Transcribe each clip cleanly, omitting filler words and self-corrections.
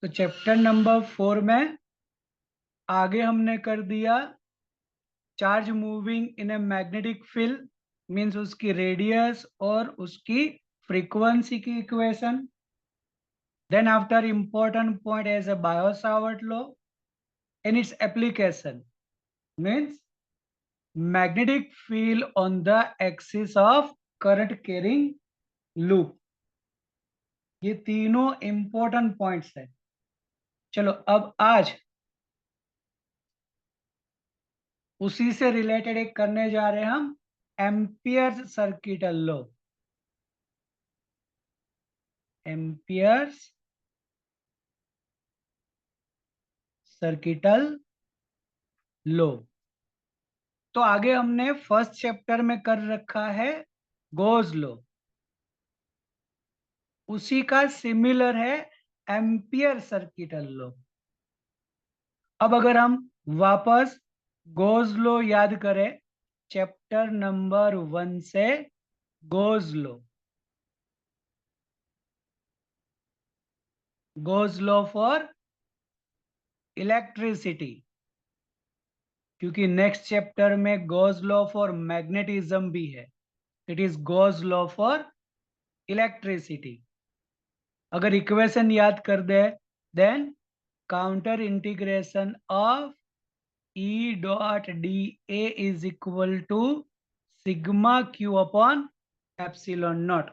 तो chapter number 4 में आगे हमने कर दिया charge moving in a magnetic field, means उसकी रेडियस और उसकी फ्रीक्वेंसी की equation. Then after important point as a Biot-Savart law and its application, means magnetic field on the axis of current carrying loop। ये तीनों important points है। चलो अब आज उसी से रिलेटेड एक करने जा रहे हैं हम, amperes circuital law. Amperes circuital law. तो आगे हमने फर्स्ट चैप्टर में कर रखा है गोज लॉ, उसी का सिमिलर है एम्पियर सर्किटल लॉ। अब अगर हम वापस गोज लॉ याद करें चैप्टर नंबर 1 से, Gauss law, Gauss law for electricity, क्योंकि नेक्स्ट चैप्टर में गोज लॉ फॉर मैग्नेटिज्म भी है। It is Gauss law for electricity. अगर इक्वेशन याद कर दे, then counter integration of E dot D A is equal to sigma Q upon epsilon nought,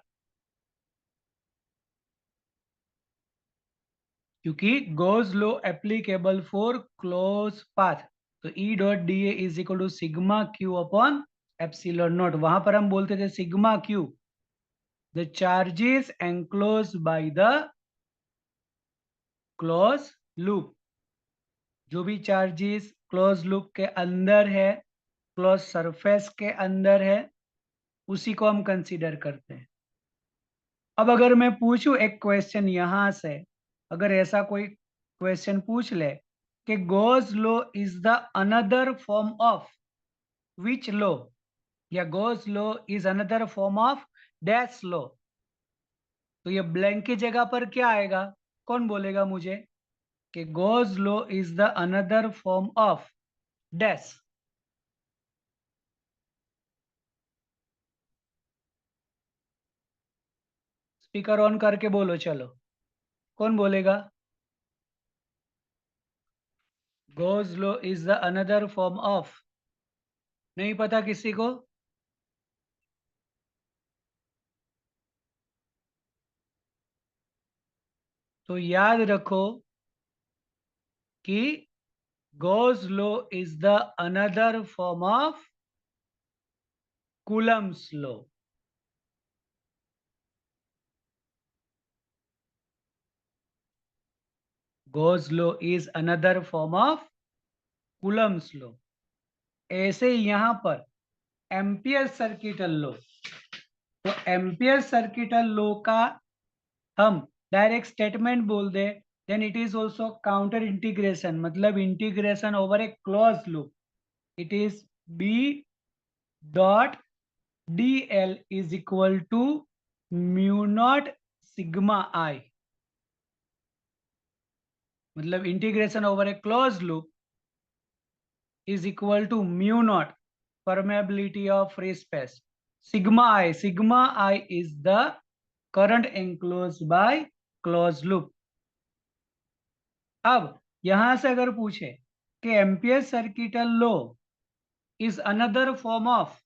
क्योंकि Gauss law applicable for close path. तो E dot D A is equal to sigma Q upon epsilon nought. वहां पर हम बोलते थे sigma Q, the charges enclose by the close loop. जो भी charges close loop के अंदर है, क्लोज सरफेस के अंदर है, उसी को हम कंसीडर करते हैं। अब अगर मैं पूछूं एक क्वेश्चन यहां से, अगर ऐसा कोई क्वेश्चन पूछ ले कि Gauss law is the another form of which law, या Gauss law is another form of dash law, तो ये ब्लैंक की जगह पर क्या आएगा? कौन बोलेगा मुझे कि Gauss law is the another form of dash? Speaker on करके बोलो, चलो कौन बोलेगा? Goes law is the another form of, नहीं पता किसी को? तो याद रखो कि Gauss law is the another form of Coulomb's law. Gauss law is another form of Coulomb's law. ऐसे ही यहां पर एम्पियर सर्किटल लॉ, तो एम्पियर सर्किटल लॉ का हम डायरेक्ट स्टेटमेंट बोल दे, then it is also counter integration, मतलब integration over a close loop. It is B dot D L is equal to mu not sigma I, मतलब integration over a close loop is equal to mu nought permeability of free space sigma I, sigma I is the current enclosed by closed loop। अब यहां से अगर पूछे कि Ampere circuital law is another form of,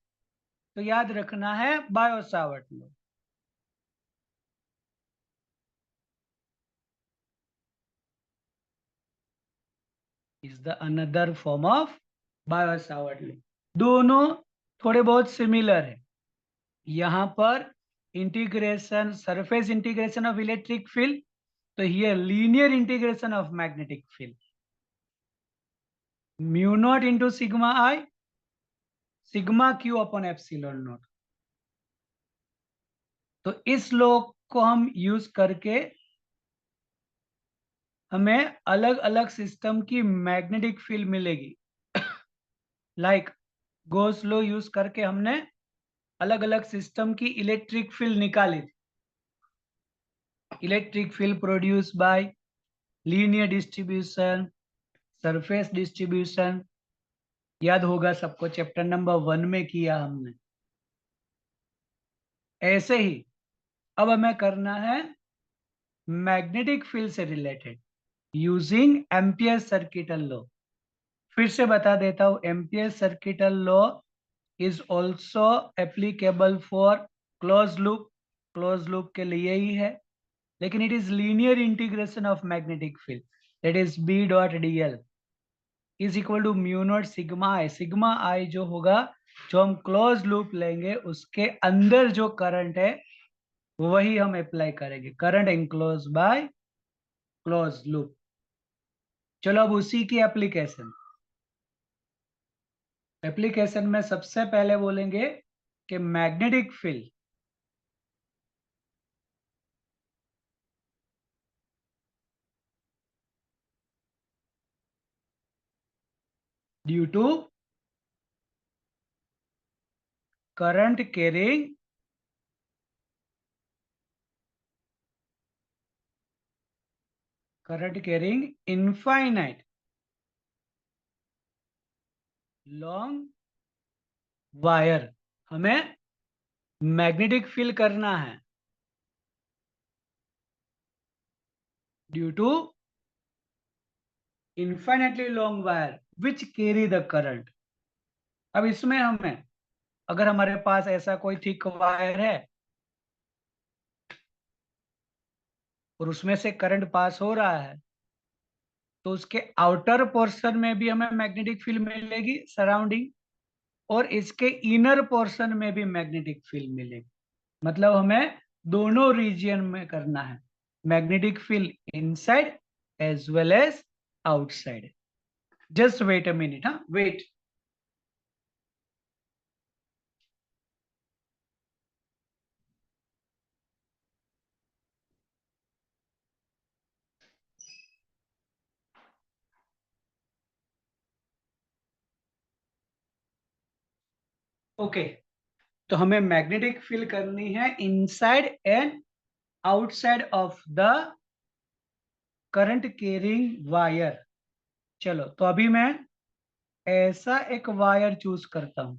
तो याद रखना है Biot Savart law. Is the another form of Biot Savart law. दोनों थोड़े बहुत सिमिलर है। यहां पर integration, surface integration of electric field, तो here linear integration of magnetic field. Mu nought into sigma I, sigma Q upon epsilon nought. तो इस law को हम यूज करके हमें अलग अलग सिस्टम की मैग्नेटिक फील्ड मिलेगी। लाइक गोस लॉ यूज करके हमने अलग अलग सिस्टम की इलेक्ट्रिक फील्ड निकाली थी। Electric field produce by linear distribution, surface distribution, याद होगा सबको, चैप्टर नंबर 1 में किया हमने। ऐसे ही अब हमें करना है मैग्नेटिक फील्ड से related using Ampere circuital law. फिर से बता देता हूं, Ampere circuital law is also applicable for close loop. Close loop के लिए ही है, लेकिन it is linear integration of magnetic field, that is B dot D L is equal to mu not sigma I. Sigma I जो होगा, जो हम close loop लेंगे उसके अंदर जो करंट है वही हम अप्लाई करेंगे, current enclose by close loop. चलो अब उसी की एप्लीकेशन। एप्लीकेशन में सबसे पहले बोलेंगे कि magnetic field due to current carrying infinite long wire. हमें मैग्नेटिक फील्ड करना है due to infinitely long wire which carry the current. अब इसमें हमें, अगर हमारे पास ऐसा कोई थिक वायर है और उसमें से करंट पास हो रहा है, तो उसके आउटर पोर्शन में भी हमें मैग्नेटिक फील्ड मिलेगी सराउंडिंग, और इसके इनर पोर्शन में भी मैग्नेटिक फील्ड मिलेगी। मतलब हमें दोनों रीजियन में करना है magnetic field, inside as well as outside. Just wait a minute, हाँ वेट। ओके, तो हमें मैग्नेटिक फील्ड करनी है inside and outside of the current carrying wire. चलो तो अभी मैं ऐसा एक वायर चूज करता हूं,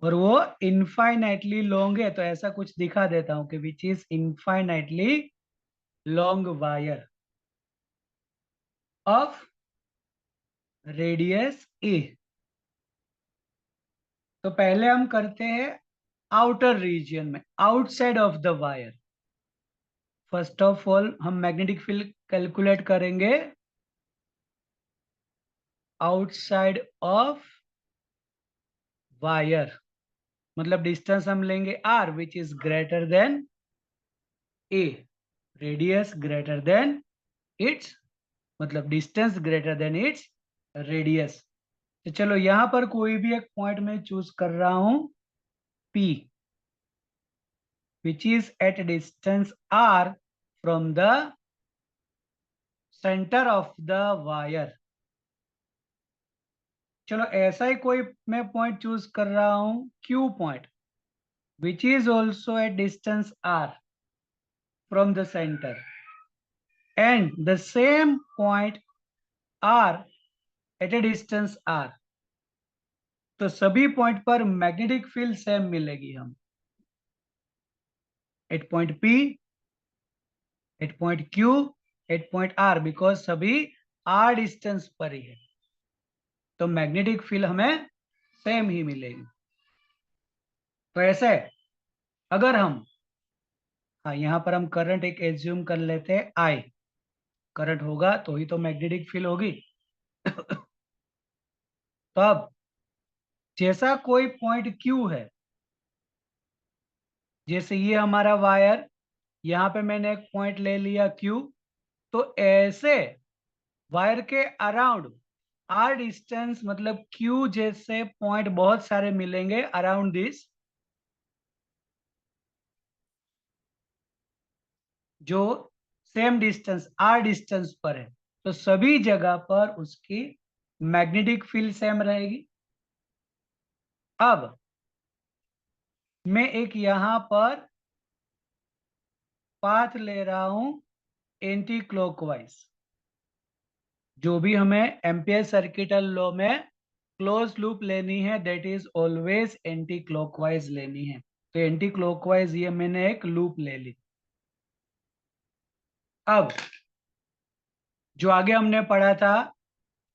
और वो इनफाइनाइटली लॉन्ग है, तो ऐसा कुछ दिखा देता हूं कि which is infinitely long wire of radius A. तो पहले हम करते हैं आउटर रीजन में, outside of the wire. First of all हम मैग्नेटिक फील्ड कैलकुलेट करेंगे आउटसाइड ऑफ वायर, मतलब डिस्टेंस हम लेंगे R which is greater than A, radius greater than its, मतलब distance greater than its radius. तो चलो यहां पर कोई भी एक पॉइंट में चूज कर रहा हूं P, which is at distance R from the center of the wire। चलो ऐसा ही कोई मैं पॉइंट चूज कर रहा हूं Q point, which is also at distance R from the center, and the same point R at a distance R। तो सभी point पर मैग्नेटिक फील्ड सेम मिलेगी हम, at point P, at point Q, at point R, because सभी R distance पर ही है, तो मैग्नेटिक फील्ड हमें सेम ही मिलेगी। तो ऐसे अगर हम, हाँ यहाँ पर हम करंट एक एज्यूम कर लेते हैं आई, करंट होगा तो ही तो मैग्नेटिक फील्ड होगी। तो अब जैसा कोई पॉइंट क्यू है, जैसे ये हमारा वायर, यहाँ पे मैंने एक पॉइंट ले लिया क्यू, तो ऐसे वायर के अराउंड आर डिस्टेंस, मतलब क्यू जैसे पॉइंट बहुत सारे मिलेंगे अराउंड दिस, जो सेम डिस्टेंस आर डिस्टेंस पर है, तो सभी जगह पर उसकी मैग्नेटिक फील्ड सेम रहेगी। अब मैं एक यहां पर पाथ ले रहा हूं एंटी क्लॉकवाइज। जो भी हमें एम्पियर सर्किटल लॉ में क्लोज लूप लेनी है that is always anti clockwise लेनी है। तो एंटी क्लॉकवाइज ये मैंने एक लूप ले ली। अब जो आगे हमने पढ़ा था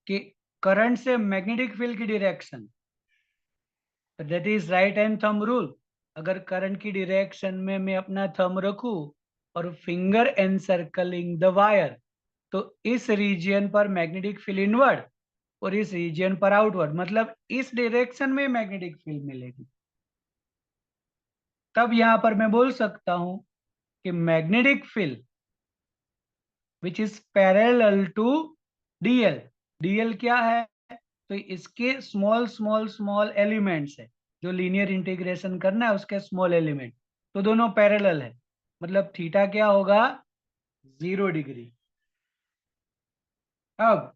कि करंट से मैग्नेटिक फील्ड की direction, that is right hand thumb rule. अगर करंट की डायरेक्शन में मैं अपना थंब रखूं और फिंगर एनसर्कलिंग द वायर, तो इस रीजन पर मैग्नेटिक फील्ड इनवर्ड और इस रीजन पर आउटवर्ड, मतलब इस डायरेक्शन में मैग्नेटिक फील्ड मिलेगी। तब यहां पर मैं बोल सकता हूं कि magnetic field which is parallel to DL. DL क्या है? तो इसके स्मॉल स्मॉल स्मॉल एलिमेंट्स है, जो लीनियर इंटीग्रेशन करना है उसके स्मॉल एलिमेंट, तो दोनों पैरेलल है। मतलब थीटा क्या होगा? 0 डिग्री। अब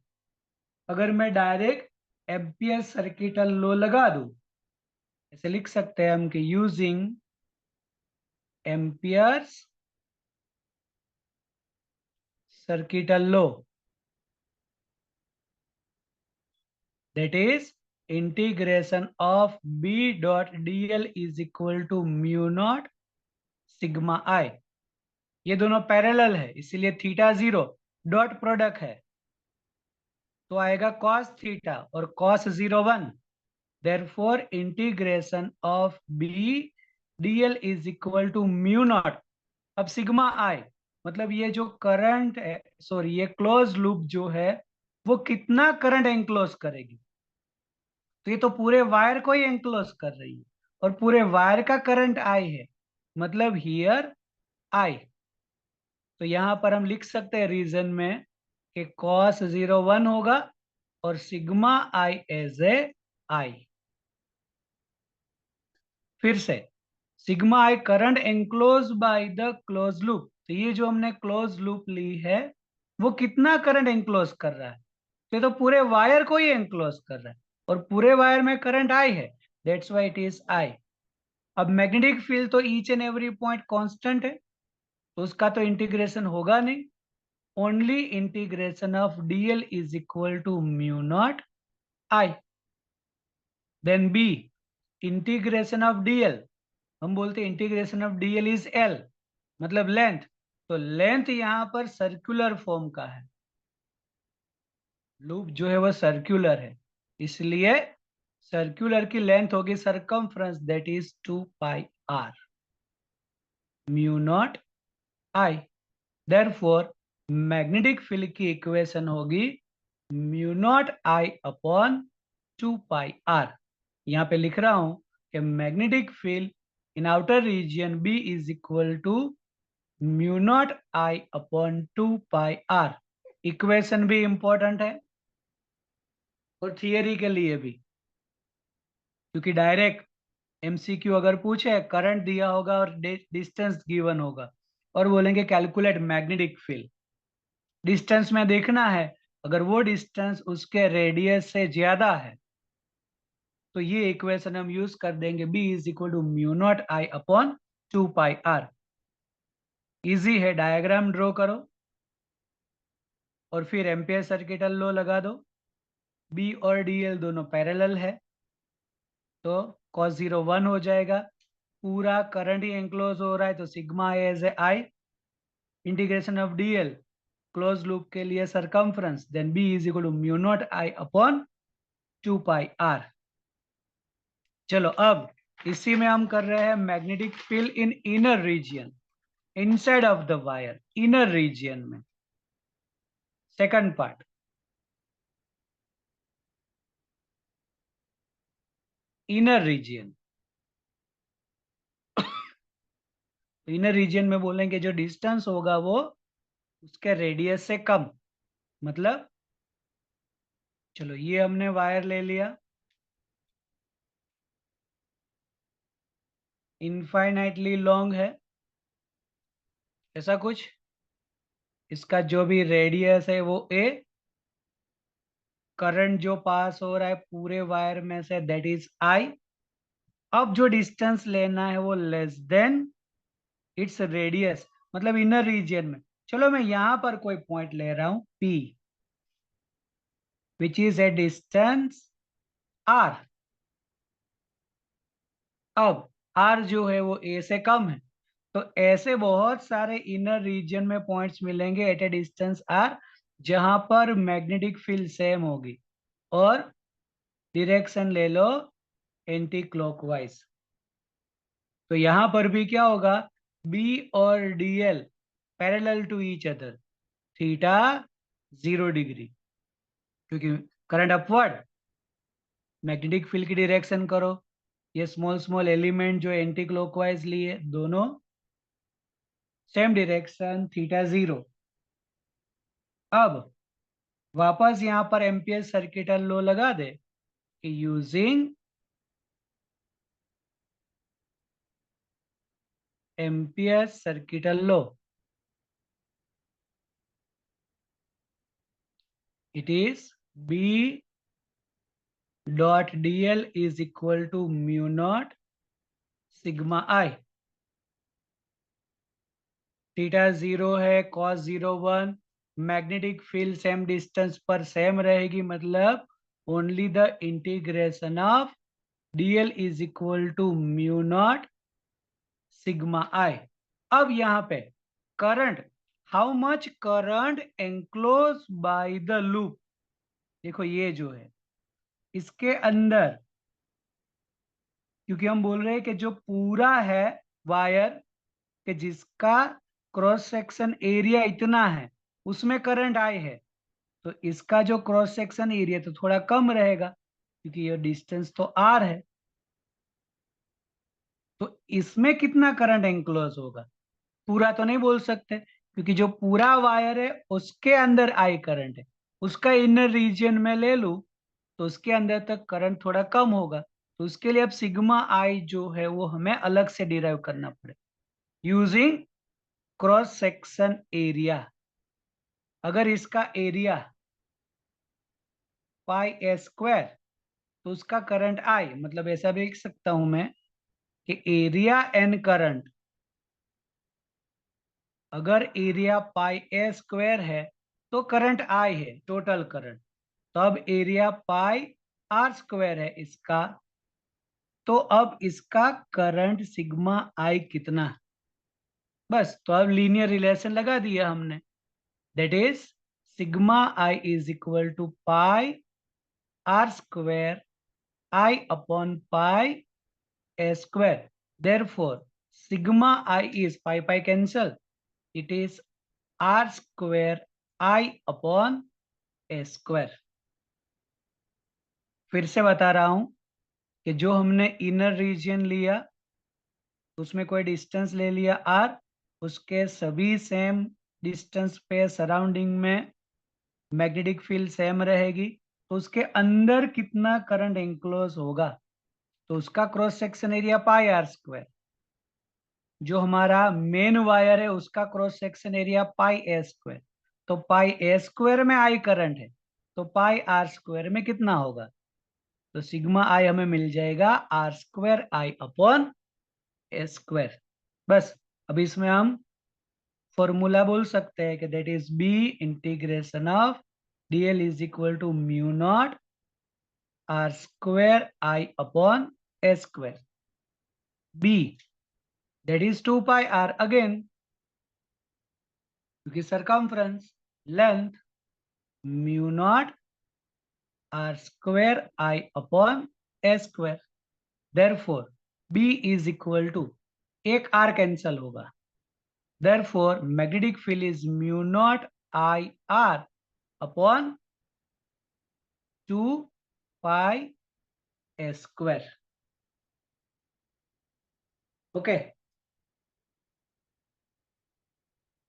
अगर मैं डायरेक्ट एम्पियर सर्किटल लॉ लगा दूं, ऐसे लिख सकते हैं हम कि using Ampere's circuital law, that is integration of b dot dl is equal to mu naught sigma i। ये दोनों पैरेलल है इसीलिए थीटा 0, डॉट प्रोडक्ट है तो आएगा cos थीटा और cos 0 1। Therefore integration of b dl is equal to mu naught. अब sigma i मतलब ये जो करंट है, सॉरी ये क्लोज लूप जो है वो कितना करंट एंक्लोज करेगी। तो ये तो पूरे वायर को ही एंक्लोज कर रही है और पूरे वायर का करंट आई है, मतलब हियर आई। तो यहां पर हम लिख सकते हैं रीजन में कि cos 0 1 होगा और सिग्मा आई एज ए आई। फिर से sigma I current enclose by the close loop. तो ये जो हमने क्लोज लूप ली है वो कितना करंट एंक्लोज कर रहा है? तो ये तो पूरे वायर को ही एंक्लोज कर रहा है और पूरे वायर में करंट आई है, that's why it is I. अब मैग्नेटिक फील्ड तो each and every point constant है, तो उसका तो इंटीग्रेशन होगा नहीं। Only integration of DL is equal to mu not I. Then B integration of DL, हम बोलते हैं integration of DL is L, मतलब लेंथ। तो लेंथ यहां पर सर्कुलर फॉर्म का है, लूप जो है वो सर्कुलर है, इसलिए सर्कुलर की लेंथ होगी circumference, that is 2 pi R mu not I. Therefore magnetic field की इक्वेशन होगी mu not I upon 2 pi R. यहाँ पे लिख रहा हूं कि magnetic field in outer region B is equal to mu not I upon 2 pi R. Equation भी important है और थियरी के लिए भी, क्योंकि डायरेक्ट एमसीक्यू अगर पूछे करंट दिया होगा और डिस्टेंस गिवन होगा और बोलेंगे कैलकुलेट मैग्नेटिक फील्ड, डिस्टेंस में देखना है, अगर वो डिस्टेंस उसके रेडियस से ज्यादा है तो ये इक्वेशन हम यूज कर देंगे B is equal to mu not I upon 2 pi R. Easy है, डायग्राम ड्रॉ करो और फिर एम्पियर सर्किटल लॉ लगा दो। बी और डीएल दोनों पैरेलल है तो cos 0 1 हो जाएगा, पूरा करंट ही एंक्लोज हो रहा है तो sigma as A I. Integration of DL close loop के लिए circumference, then B is equal to mu not I upon 2 pi R. चलो अब इसी में हम कर रहे हैं magnetic field in inner region, inside of the wire, inner region में। Second part, inner region. Inner region में बोलेंगे जो डिस्टेंस होगा वो उसके रेडियस से कम, मतलब चलो ये हमने वायर ले लिया, इनफाइनाइटली लॉन्ग है ऐसा कुछ, इसका जो भी रेडियस है वो ए, करंट जो पास हो रहा है पूरे वायर में से दैट इज आई। अब जो डिस्टेंस लेना है वो लेस देन इट्स रेडियस, मतलब इनर रीजन में। चलो मैं यहां पर कोई पॉइंट ले रहा हूं P, which is a distance R। अब R जो है वो A से कम है, तो ऐसे बहुत सारे इनर रीजन में पॉइंट्स मिलेंगे एट ए डिस्टेंस R, जहां पर मैग्नेटिक फील्ड सेम होगी, और डायरेक्शन ले लो एंटी क्लॉकवाइज। तो यहां पर भी क्या होगा, B और DL parallel to each other, theta 0 degree, क्योंकि करंट अपवर्ड, मैग्नेटिक फील्ड की डायरेक्शन करो, ये स्मॉल स्मॉल एलिमेंट जो एंटी क्लॉकवाइज लिए दोनों सेम डायरेक्शन, थीटा 0। अब वापस यहां पर एम्पियर सर्किटल लॉ लगा दे कि using Ampere circuital law, it is B dot DL is equal to mu not sigma I. Theta 0 है, cos 0 1, magnetic field same distance पर सेम रहेगी, मतलब only the integration of DL is equal to mu not sigma I. अब यहां पे current, how much current enclose by the loop, देखो ये जो है इसके अंदर, क्योंकि हम बोल रहे हैं कि जो पूरा है वायर कि जिसका क्रॉस सेक्शन एरिया इतना है उसमें करंट आई है, तो इसका जो क्रॉस सेक्शन एरिया तो थोड़ा कम रहेगा, क्योंकि ये डिस्टेंस तो R है। तो इसमें कितना करंट एंक्लोज होगा, पूरा तो नहीं बोल सकते, क्योंकि जो पूरा वायर है उसके अंदर आई करंट है, उसका इनर रीजन में ले लूं तो उसके अंदर तक करंट थोड़ा कम होगा। तो उसके लिए अब सिग्मा आई जो है वो हमें अलग से डिराइव करना पड़े यूजिंग क्रॉस सेक्शन एरिया। अगर इसका एरिया पाई ए स्क्वायर, तो उसका करंट आई, मतलब ऐसा भी लिख सकता हूं मैं कि एरिया एन करंट, अगर एरिया पाई ए स्क्वायर है तो करंट आई है टोटल करंट, तो अब एरिया पाई आर स्क्वायर है इसका, तो अब इसका करंट सिग्मा आई कितना, बस तो अब लीनियर रिलेशन लगा दिया हमने, that is sigma I is equal to pi R square I upon pi A square. Therefore sigma I is pi pi cancel, it is R square I upon A square. फिर से बता रहा हूं कि जो हमने इनर रीजन लिया उसमें कोई डिस्टेंस ले लिया R, उसके सभी सेम डिस्टेंस पे सराउंडिंग में मैग्नेटिक फील्ड सेम रहेगी, तो उसके अंदर कितना करंट एंक्लोज होगा, तो उसका cross section area pi R square. जो हमारा मेन वायर है उसका cross section area pi A square, तो पाई ए स्क्वायर में आई करंट है, तो पाई आर स्क्वायर में कितना होगा, तो सिग्मा आई हमें मिल जाएगा R square I upon A square. बस अब इसमें हम फॉर्मूला बोल सकते हैं कि that is B integration of DL is equal to mu nought R square I upon A square. B that is 2 pi R again, क्योंकि circumference, length mu nought R square I upon A square. Therefore B is equal to, एक R cancel होगा, therefore magnetic field is mu naught I R upon 2 pi a square। Okay,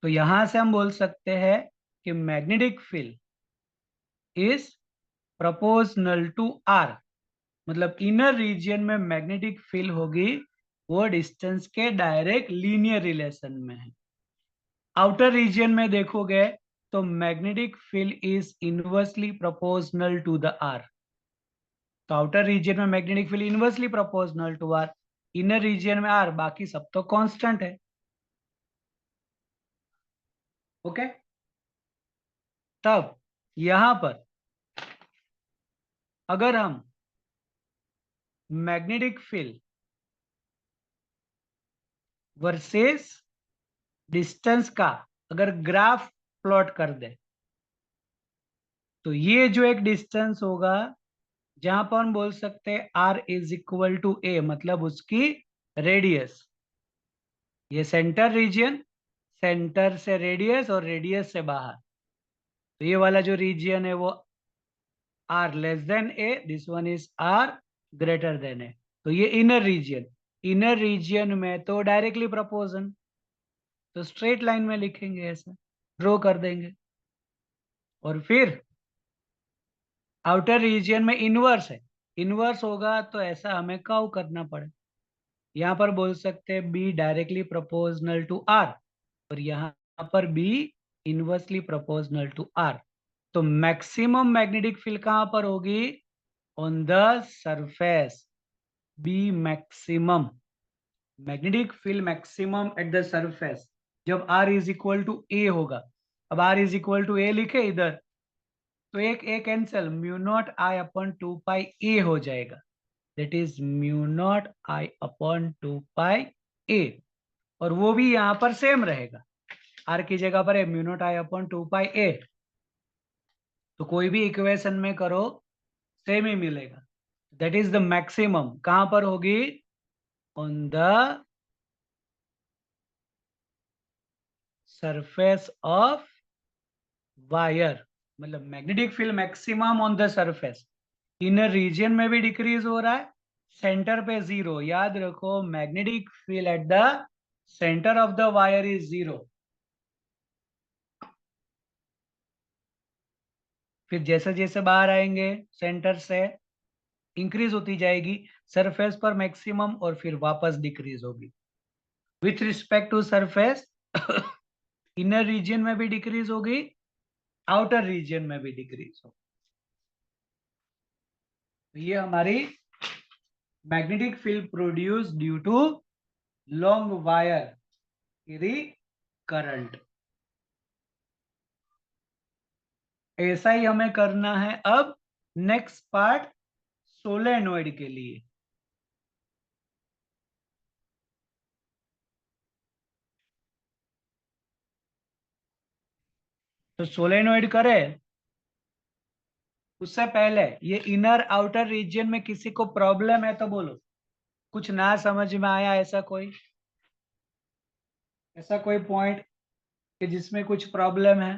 तो यहां से हम बोल सकते हैं कि magnetic field is proportional to R, मतलब इनर रीजन में मैग्नेटिक फील्ड होगी वो डिस्टेंस के डायरेक्ट लीनियर रिलेशन में है। आउटर रीजन में देखोगे तो magnetic field is inversely proportional to the R, तो आउटर रीजन में magnetic field inversely proportional to R, inner region में आर, बाकी सब तो कांस्टेंट है। ओके, तब यहां पर अगर हम मैग्नेटिक फील्ड वर्सेस डिस्टेंस का अगर ग्राफ प्लॉट कर दे, तो ये जो एक डिस्टेंस होगा जहां पर हम बोल सकते हैं R is equal to A, मतलब उसकी रेडियस, ये सेंटर रीजन, सेंटर से रेडियस और रेडियस से बाहर, तो ये वाला जो रीजन है वो R less than A, this one is R greater than A, तो ये इनर रीजन, इनर रीजन में तो डायरेक्टली प्रोपोर्शन, तो स्ट्रेट लाइन में लिखेंगे, ऐसा ड्रॉ कर देंगे, और फिर आउटर रीजन में इनवर्स है, इनवर्स होगा तो ऐसा हमें कर्व करना पड़े, यहाँ पर बोल सकते हैं B directly proportional to R, और यहाँ पर B inversely proportional to R, तो मैक्सिमम मैग्नेटिक फील्ड कहां पर होगी, on the surface, B maximum, magnetic field maximum at the surface, जब R is equal to A होगा। अब R is equal to A लिखे इधर, तो एक A cancel, mu not I upon 2 pi A हो जाएगा, that is mu not I upon 2 pi ए, और वो भी यहां पर सेम रहेगा, आर की जगह पर है mu naught I upon 2 pi ए, तो कोई भी इक्वेशन में करो सेम ही मिलेगा, दैट इज द मैक्सिमम कहां पर होगी, on the surface of wire, मतलब magnetic field maximum on the surface, inner region में भी डिक्रीज हो रहा है, सेंटर पे जीरो, याद रखो magnetic field at the centre of the wire is zero, फिर जैसे जैसे बाहर आएंगे सेंटर से इंक्रीज होती जाएगी सरफेस पर मैक्सिमम, और फिर वापस डिक्रीज होगी with respect to surface, inner region में भी डिक्रीज होगी, आउटर रीजन में भी डिक्रीज होगी, तो ये हमारी magnetic field produce due to long wire एरी करंट। ऐसा ही हमें करना है अब नेक्स्ट पार्ट सोलेनोइड के लिए। तो सोलेनोइड करें उससे पहले ये इनर आउटर रीजन में किसी को प्रॉब्लम है तो बोलो, कुछ ना समझ में आया ऐसा कोई, ऐसा कोई पॉइंट कि जिसमें कुछ प्रॉब्लम है।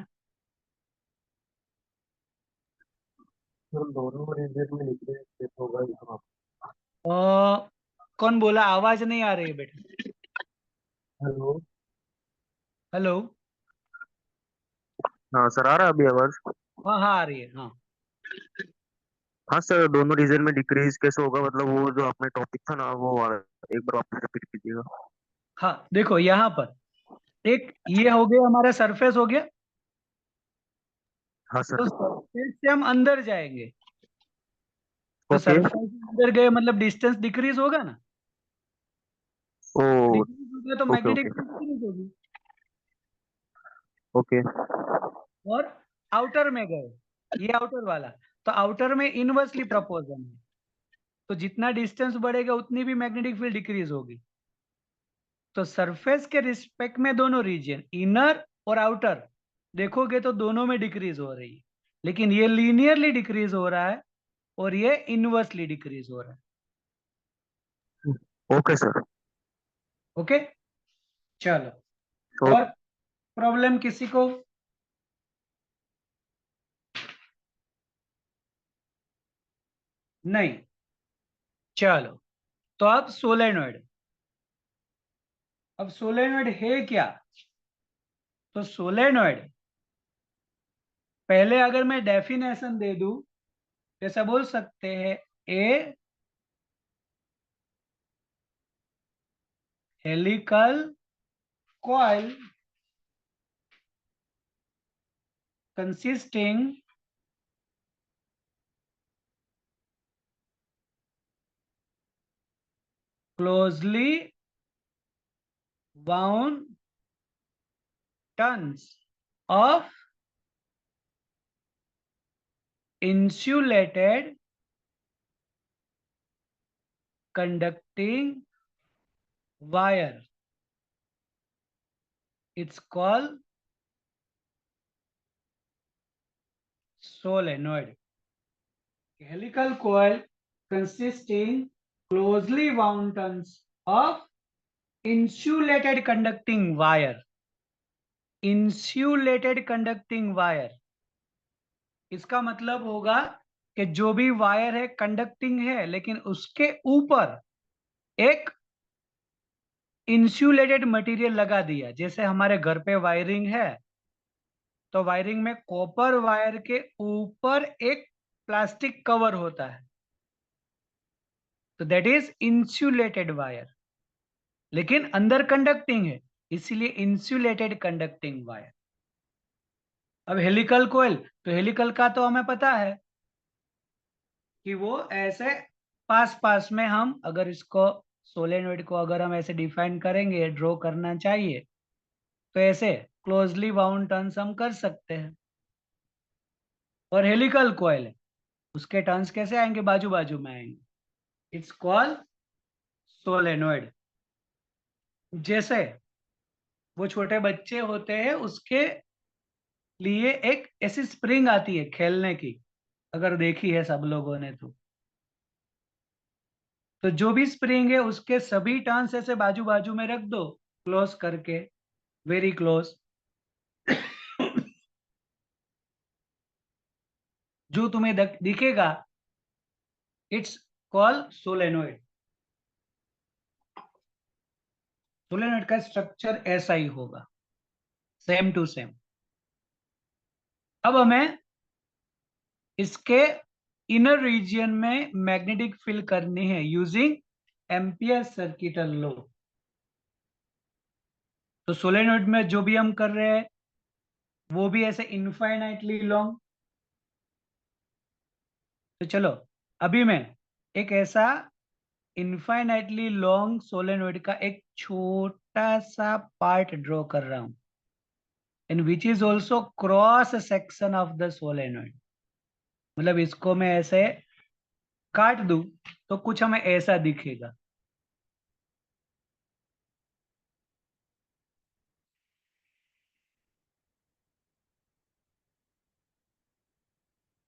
सर दोनों रीजन में लिखे केस होगा यहाँ। और कौन बोला, आवाज नहीं आ रही है बेटा। हेलो। हेलो। हाँ सर, आ रहा है अभी आवाज? हाँ हाँ आ रही है, हाँ। हाँ सर, दोनों रीजन में डिक्रीज कैसे होगा, मतलब वो जो आपने टॉपिक था ना वो वाला, एक बार वापस रिपीट कीजिएगा। हाँ देखो यहाँ पर एक ये हो गया हमारा सरफेस हो गया, हाँ तो सर। सरफेस से हम अंदर जाएंगे, तो ओके। सरफेस से अंदर गए मतलब डिस्टेंस डिक्रीज होगा ना, ओ। डिक्रीज होगा तो okay magnetic okay. Field decrease होगी, ओके। और आउटर में गए, ये आउटर वाला, तो आउटर में इनवर्सली प्रोपोर्शन है, तो जितना डिस्टेंस बढ़ेगा उतनी भी मैग्नेटिक फील्ड डिक्रीज होगी, तो सरफेस के रिस्पेक्ट में दोनों रीजन इनर और आउटर देखोगे तो दोनों में डिक्रीज हो रही है, लेकिन ये लीनियरली डिक्रीज हो रहा है और ये इनवर्सली डिक्रीज हो रहा है। Okay sir. ओके, चलो, ओ, और प्रॉब्लम किसी को, नहीं, चलो, तो अब सोलेनोइड, अब सोलेनोइड है क्या, तो सोलेनोइड पहले अगर मैं डेफिनेशन दे दूं, जैसा बोल सकते हैं a helical coil consisting closely wound turns of insulated conducting wire. It's called solenoid. Helical coil consisting closely wound turns of insulated conducting wire. Insulated conducting wire, इसका मतलब होगा कि जो भी वायर है कंडक्टिंग है, लेकिन उसके ऊपर एक इंसुलेटेड मटेरियल लगा दिया। जैसे हमारे घर पे वायरिंग है, तो वायरिंग में कॉपर वायर के ऊपर एक प्लास्टिक कवर होता है, तो दैट इज इंसुलेटेड वायर, लेकिन अंदर कंडक्टिंग है, इसीलिए इंसुलेटेड कंडक्टिंग वायर। अब हेलिकल कोयल, तो हेलिकल का तो हमें पता है कि वो ऐसे पास पास में, हम अगर इसको सोलेनोइड को अगर हम ऐसे डिफाइन करेंगे, ड्रॉ करना चाहिए, तो ऐसे क्लोजली बाउंड टर्न्स हम कर सकते हैं। और हेलिकल कॉइल है, उसके टर्न्स कैसे आएंगे, बाजू बाजू में आएंगे। It's called solenoid. जैसे वो छोटे बच्चे होते हैं, उसके लिए एक ऐसी स्प्रिंग आती है खेलने की, अगर देखी है सब लोगों ने तो जो भी स्प्रिंग है उसके सभी टर्न्स ऐसे बाजू बाजू में रख दो, क्लोज करके, वेरी क्लोज। जो तुम्हें दिखेगा, इट्स कॉल्ड सोलेनोइड। सोलेनोइड का स्ट्रक्चर ऐसा ही होगा, सेम टू सेम। अब हमें इसके इनर रीजन में मैग्नेटिक फील्ड करनी है यूजिंग एम्पियर सर्किटल लॉ। तो सोलेनोइड में जो भी हम कर रहे हैं वो भी ऐसे इनफाइनाइटली लॉन्ग। तो चलो, अभी मैं एक ऐसा इनफाइनाइटली लॉन्ग सोलेनोइड का एक छोटा सा पार्ट ड्रॉ कर रहा हूं, and which is also cross section of the solenoid. मतलब इसको मैं ऐसे काट दूं तो कुछ हमें ऐसा दिखेगा।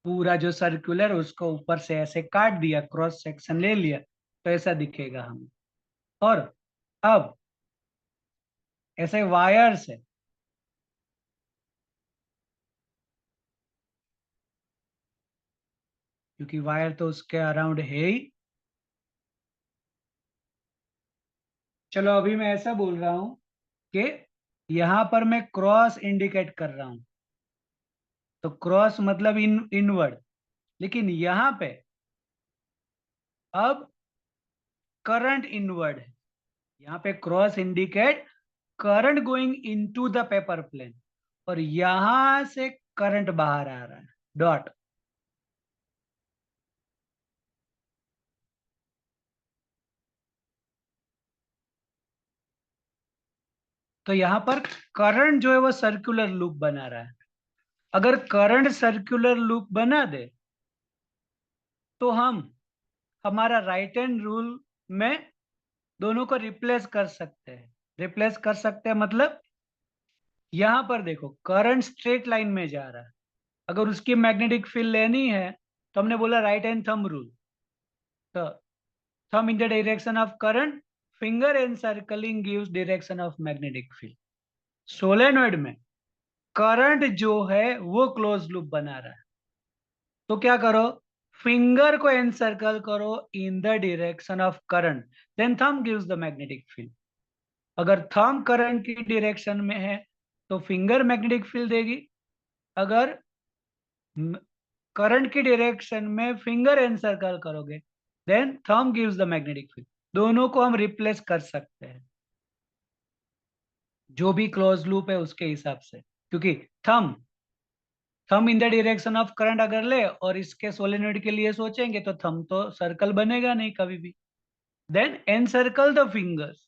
पूरा जो सर्कुलर, उसको ऊपर से ऐसे काट दिया, क्रॉस सेक्शन ले लिया, तो ऐसा दिखेगा हमें। और अब ऐसे वायर से, क्योंकि वायर तो उसके अराउंड है ही। चलो, अभी मैं ऐसा बोल रहा हूं कि यहां पर मैं क्रॉस इंडिकेट कर रहा हूं, तो क्रॉस मतलब इनवर्ड, लेकिन यहां पे अब करंट इनवर्ड है। यहाँ पे cross indicate current going into the paper plane, और यहां से करंट बाहर आ रहा है, डॉट। तो यहां पर करंट जो है वो सर्कुलर लूप बना रहा है। अगर करंट सर्कुलर लूप बना दे तो हम हमारा राइट हैंड रूल में दोनों को रिप्लेस कर सकते हैं। रिप्लेस कर सकते हैं मतलब, यहां पर देखो करंट स्ट्रेट लाइन में जा रहा है, अगर उसकी मैग्नेटिक फील्ड लेनी है तो हमने बोला राइट हैंड थंब रूल। तो thumb in the direction of current, finger encircling gives direction of magnetic field. Solenoid में करंट जो है वो क्लोज लूप बना रहा है, तो क्या करो, फिंगर को एनसर्कल करो in the direction of current, then thumb gives the magnetic field. अगर थंब करंट की डायरेक्शन में है तो फिंगर मैग्नेटिक फील्ड देगी, अगर करंट की डायरेक्शन में फिंगर एनसर्कल करोगे then thumb gives the magnetic field. दोनों को हम रिप्लेस कर सकते हैं, जो भी क्लोज लूप है उसके हिसाब से। क्योंकि thumb thumb in the direction of current अगर ले और इसके सोलेनोइड के लिए सोचेंगे तो थंब तो सर्कल बनेगा नहीं कभी भी। Then encircle the fingers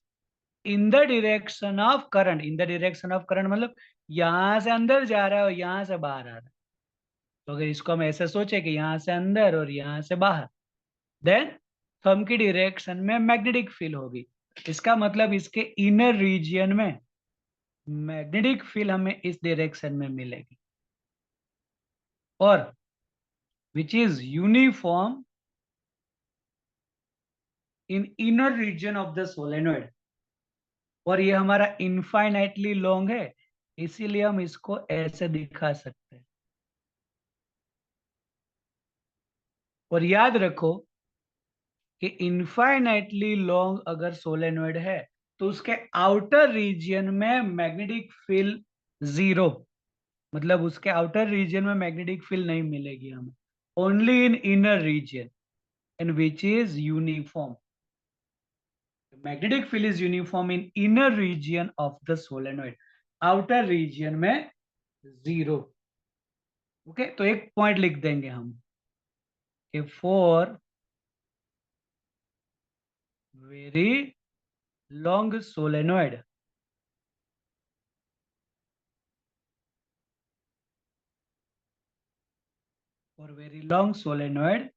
in the direction of current. In the direction of current मतलब यहां से अंदर जा रहा है और यहां से बाहर आ रहा है। तो अगर इसको हम ऐसे सोचे कि यहां से अंदर और यहां से बाहर, देन थंब की डायरेक्शन में मैग्नेटिक फील्ड होगी। इसका मतलब इसके इनर रीजियन में मैग्नेटिक फील्ड हमें इस डायरेक्शन में मिलेगी, और which is uniform in inner region of the solenoid. और ये हमारा इनफाइनाइटली लॉन्ग है, इसीलिए हम इसको ऐसे दिखा सकते हैं। और याद रखो कि इनफाइनाइटली लॉन्ग अगर सोलेनोइड है तो उसके आउटर रीजन में मैग्नेटिक फील्ड जीरो, मतलब उसके आउटर रीजन में मैग्नेटिक फील्ड नहीं मिलेगी हमें, only in inner region and which is uniform. Magnetic field is uniform in inner region of the solenoid, outer region में जीरो। ओके, तो एक पॉइंट लिख देंगे हम कि for very long solenoid, for very long solenoid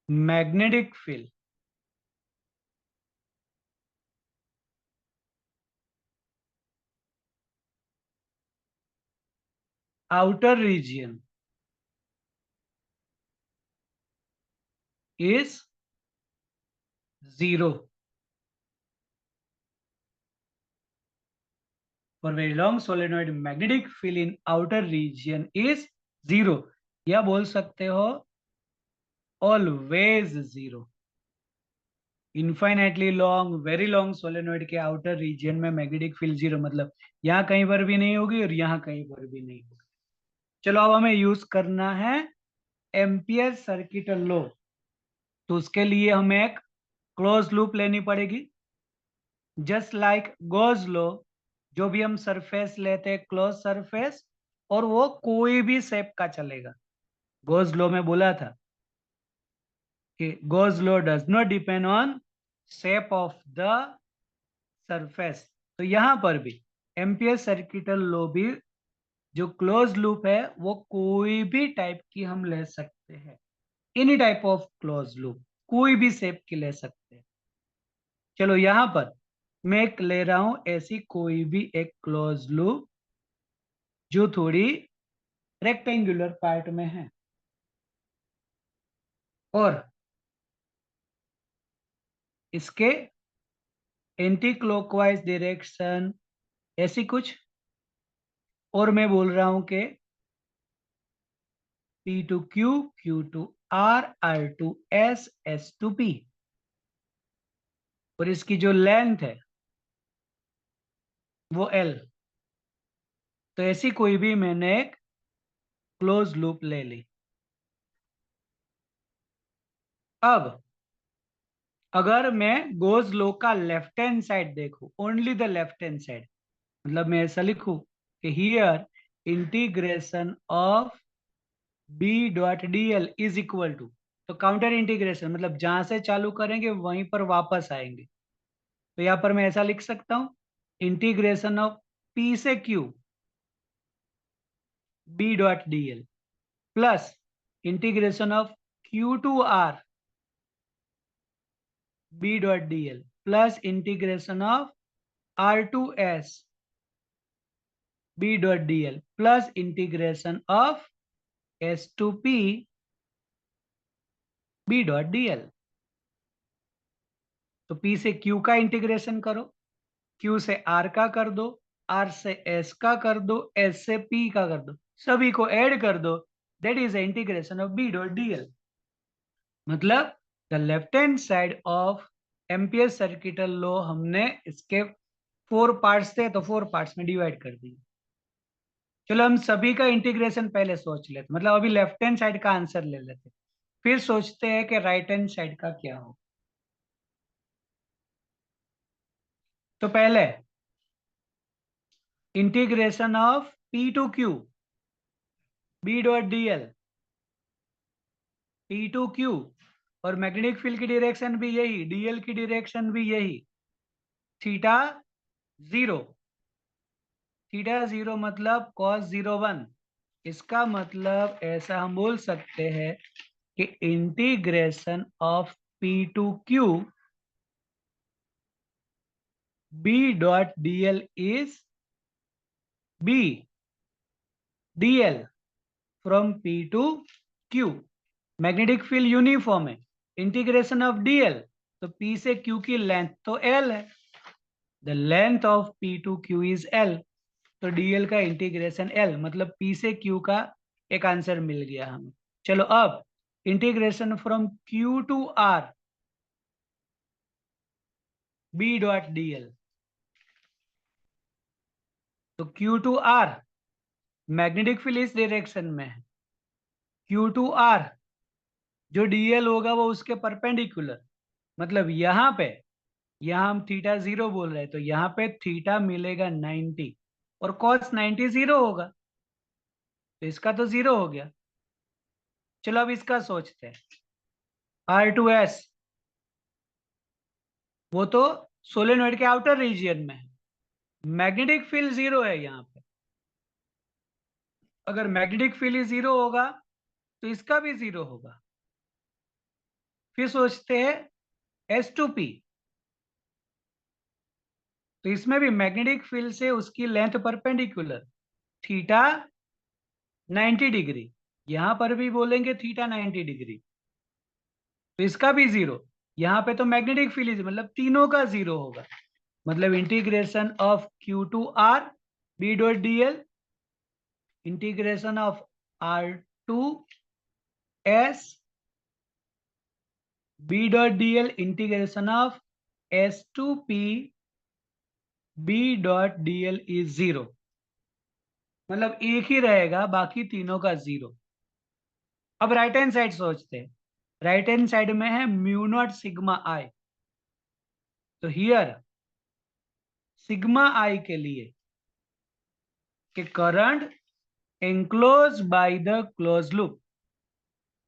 magnetic field outer region is zero. For very long solenoid magnetic field in outer region is zero, या बोल सकते हो always zero. Infinitely long very long solenoid के outer region में magnetic field zero, मतलब यहाँ कहीं पर भी नहीं होगी और यहाँ कहीं पर भी नहीं होगी। चलो अब हमें यूज करना है एम्पियर सर्किट लॉ। तो उसके लिए हमें एक क्लोज लूप लेनी पड़ेगी, जस्ट लाइक गोज लॉ। जो भी हम सरफेस लेते हैं क्लोज सरफेस, और वो कोई भी शेप का चलेगा। गोज लॉ में बोला था कि Gauss law does not depend on shape of the surface. तो यहां पर भी एम्पियर सर्किटल लॉ भी, जो क्लोज लूप है वो कोई भी टाइप की हम ले सकते हैं, any type of close loop, कोई भी शेप की ले सकते हैं। चलो यहां पर मैं एक ले रहा हूं ऐसी कोई भी एक क्लोज लूप जो थोड़ी रेक्टेंगुलर पार्ट में है, और इसके एंटी क्लॉकवाइज डायरेक्शन ऐसी कुछ। और मैं बोल रहा हूं कि P to Q, Q to R, R to S, S to P, और इसकी जो लेंथ है वो L। तो ऐसी कोई भी मैंने एक क्लोज लूप ले ली। अब अगर मैं गोज लॉ का लेफ्ट हैंड साइड देखूं, only the left hand side, मतलब मैं ऐसा लिखूं कि here integration of B dot D L is equal to, तो काउंटर इंटीग्रेशन मतलब जहां से चालू करेंगे वहीं पर वापस आएंगे। तो यहां पर मैं ऐसा लिख सकता हूं, इंटीग्रेशन ऑफ पी से Q B dot D L plus integration of Q to R B dot D L plus integration of R to S B dot D L plus integration of S to P B dot D L. तो P से Q का integration करो, Q से R का कर दो, are से S का कर दो, एस से पी का कर दो, सभी को ऐड कर दो, that is integration of B dot D L. मतलब the left hand side of Ampere circuital law हमने इसके 4 पार्ट्स थे तो 4 पार्ट्स में डिवाइड कर दिए। चलो हम सभी का इंटीग्रेशन पहले सोच लेते, मतलब अभी लेफ्ट हैंड साइड का आंसर ले लेते, फिर सोचते हैं कि राइट हैंड साइड का क्या हो। तो पहले integration of P to Q B dot D L, P to Q, और मैग्नेटिक फील्ड की डायरेक्शन भी यही, डीएल की डायरेक्शन भी यही, थीटा 0, थीटा 0 मतलब cos 01। इसका मतलब ऐसा हम बोल सकते हैं कि integration of P to Q B dot dl is B dl from P to Q। Magnetic field uniform है, इंटीग्रेशन ऑफ dl, तो P से Q की लेंथ तो L है, the length of P to Q is L, तो dl का integration L, मतलब P से Q का एक आंसर मिल गया हमें। चलो अब integration from Q to R B dot dl, तो Q to R magnetic field इस डायरेक्शन में है, Q टू R जो dl होगा वो उसके परपेंडिकुलर, मतलब यहाँ हम थीटा 0 बोल रहे हैं, तो यहाँ पे थीटा मिलेगा 90 और कॉस 90 0 होगा, तो इसका तो 0 हो गया। चलो अब इसका सोचते हैं। R2S वो तो सोलेनोइड के आउटर रीजियन में है, मैग्नेटिक फील्ड 0 है यहाँ पे। अगर मैग्नेटिक फील्ड 0 होगा तो इसका भी 0 होगा। फिर सोचते हैं S2P, तो इसमें भी मैग्नेटिक फील्ड से उसकी लेंथ परपेंडिकुलर, थीटा 90 डिग्री, यहां पर भी बोलेंगे थीटा 90 डिग्री, तो इसका भी 0। यहाँ पे तो मैग्नेटिक फील्ड मतलब तीनों का 0 होगा, मतलब integration of Q to R B dot dl, integration of R2S B dot dl, integration of S2P B dot dl is 0, मतलब एक ही रहेगा, बाकी तीनों का 0। अब राइट हैंड साइड सोचते हैं। राइट हैंड साइड में है म्यू नॉट सिग्मा आई, तो हियर सिग्मा आई के लिए कि current enclose by the close loop,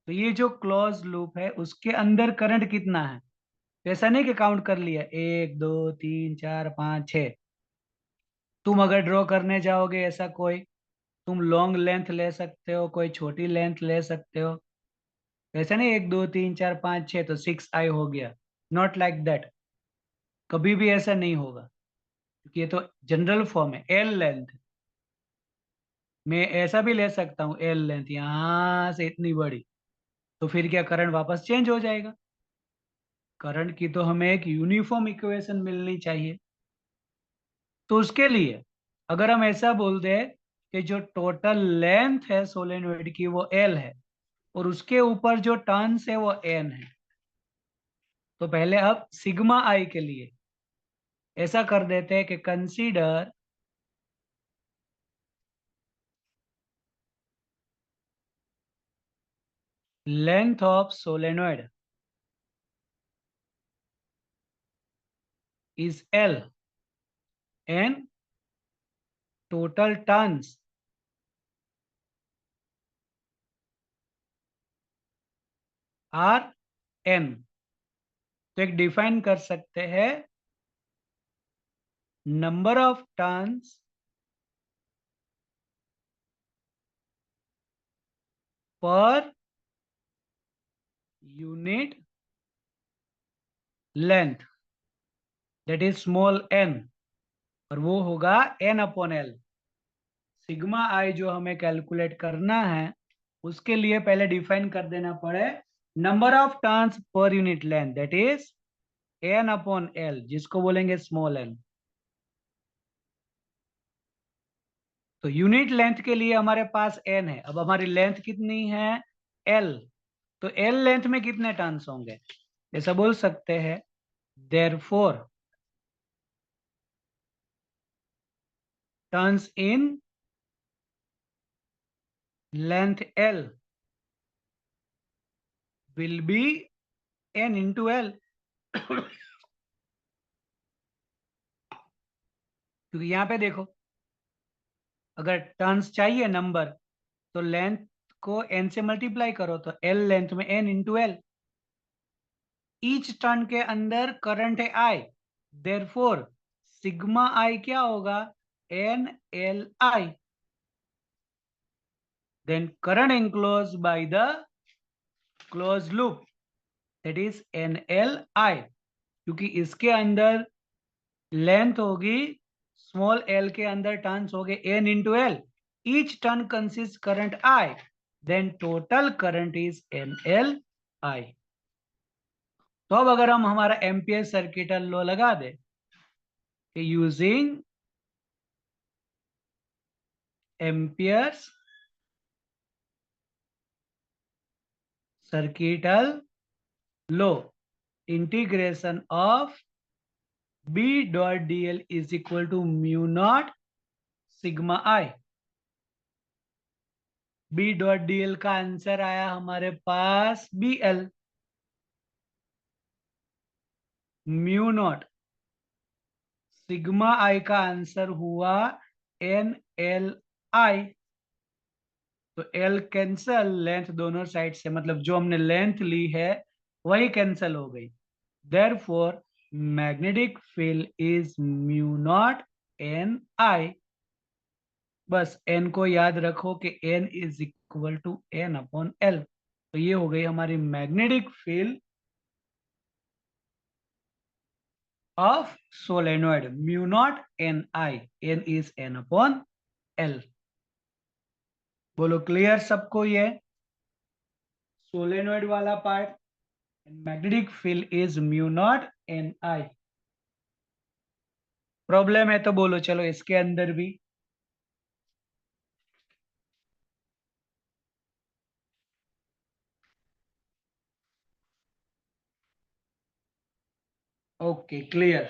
तो ये जो क्लोज लूप है उसके अंदर करंट कितना है, तो ऐसा नहीं कि काउंट कर लिया 1 2 3 4 5 6। तुम अगर ड्रॉ करने जाओगे ऐसा कोई, तुम लॉन्ग लेंथ ले सकते हो, कोई छोटी लेंथ ले सकते हो, ऐसा नहीं 1 2 3 4 5 6 तो 6i हो गया, नॉट लाइक दैट, कभी भी ऐसा नहीं होगा, क्योंकि ये तो जनरल फॉर्म है एल लेंथ। मैं ऐसा भी ले सकता हूँ एल लेंथ यहां से इतनी बड़ी, तो फिर क्या करंट वापस चेंज हो जाएगा। करंट की तो हमें एक यूनिफॉर्म इक्वेशन मिलनी चाहिए, तो उसके लिए अगर हम ऐसा बोल दें कि जो टोटल लेंथ है सोलेनोइड की वो एल है और उसके ऊपर जो टर्न्स है वो एन है, तो पहले अब सिग्मा आई के लिए ऐसा कर देते हैं कि consider length of solenoid is L and total turns are N। तो एक डिफाइन कर सकते हैं number of turns per unit length, that is small n, और वो होगा n upon L. Sigma I जो हमें कैलकुलेट करना है उसके लिए पहले डिफाइन कर देना पड़े number of turns per unit length, that is n upon L, जिसको बोलेंगे स्मॉल n। तो यूनिट लेंथ के लिए हमारे पास n है, अब हमारी लेंथ कितनी है l, तो l लेंथ में कितने टर्न्स होंगे, ऐसा बोल सकते हैं therefore turns in length l will be n into l, क्योंकि यहाँ पे देखो अगर टर्न्स चाहिए नंबर तो लेंथ को n से मल्टीप्लाई करो, तो l लेंथ में n into l, each turn के अंदर करंट है I, देयरफॉर सिग्मा आई क्या होगा, N L I. Then current enclosed by the closed loop, that is N L I, क्योंकि इसके अंदर लेंथ होगी स्मॉल एल के अंदर टर्न्स हो गए N into L, each turn consist current I, then total current is N L I. तो अब अगर हम हमारा एम्पियर सर्किटल लॉ लगा दे, using Ampere's circuital law, integration of B dot D L is equal to mu not sigma I. B dot D L का answer आया हमारे पास B L, mu not sigma I का answer हुआ N L I. तो L cancel, length दोनों side से, मतलब जो हमने लेंथ ली है वही कैंसल हो गई। Therefore magnetic field is mu naught N I. बस एन को याद रखो कि N is equal to N upon L. तो ये हो गई हमारी magnetic field of solenoid, mu naught N I, N is N upon L. बोलो क्लियर सबको ये सोलेनोइड वाला part. Magnetic field is mu naught N I. Problem है तो बोलो, चलो इसके अंदर भी। Okay clear.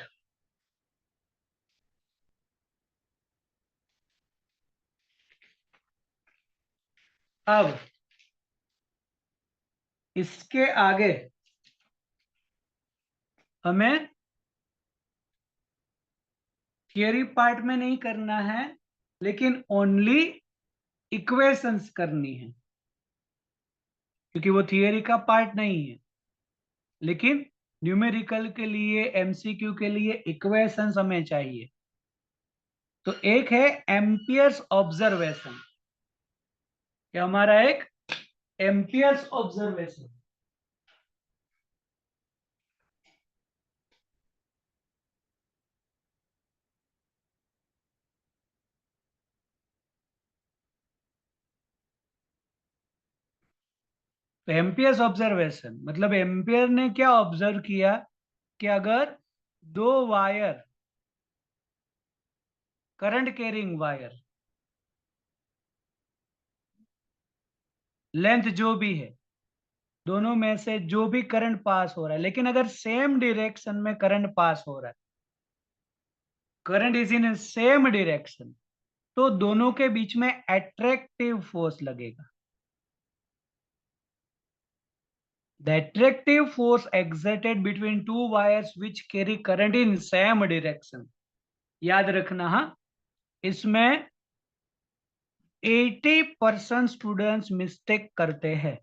अब इसके आगे हमें थियरी पार्ट में नहीं करना है, लेकिन ओनली इक्वेशंस करनी है, क्योंकि वो थियरी का पार्ट नहीं है। लेकिन न्यूमेरिकल के लिए, एमसीक्यू के लिए इक्वेशंस हमें चाहिए। तो एक है एम्पियर्स ऑब्जर्वेशन, कि हमारा एक एम्पियर्स ऑब्जर्वेशन। तो एम्पियर्स ऑब्जर्वेशन मतलब एम्पियर ने क्या ऑब्जर्व किया कि अगर दो wire, current carrying wire, length जो भी है, दोनों में से जो भी करंट पास हो रहा है, लेकिन अगर सेम डायरेक्शन में करंट पास हो रहा है, current is in same direction, तो दोनों के बीच में अट्रैक्टिव फोर्स लगेगा। The attractive force exerted between two wires which carry current in same direction, याद रखना। हाँ, इसमें 80% स्टूडेंट्स मिस्टेक करते हैं।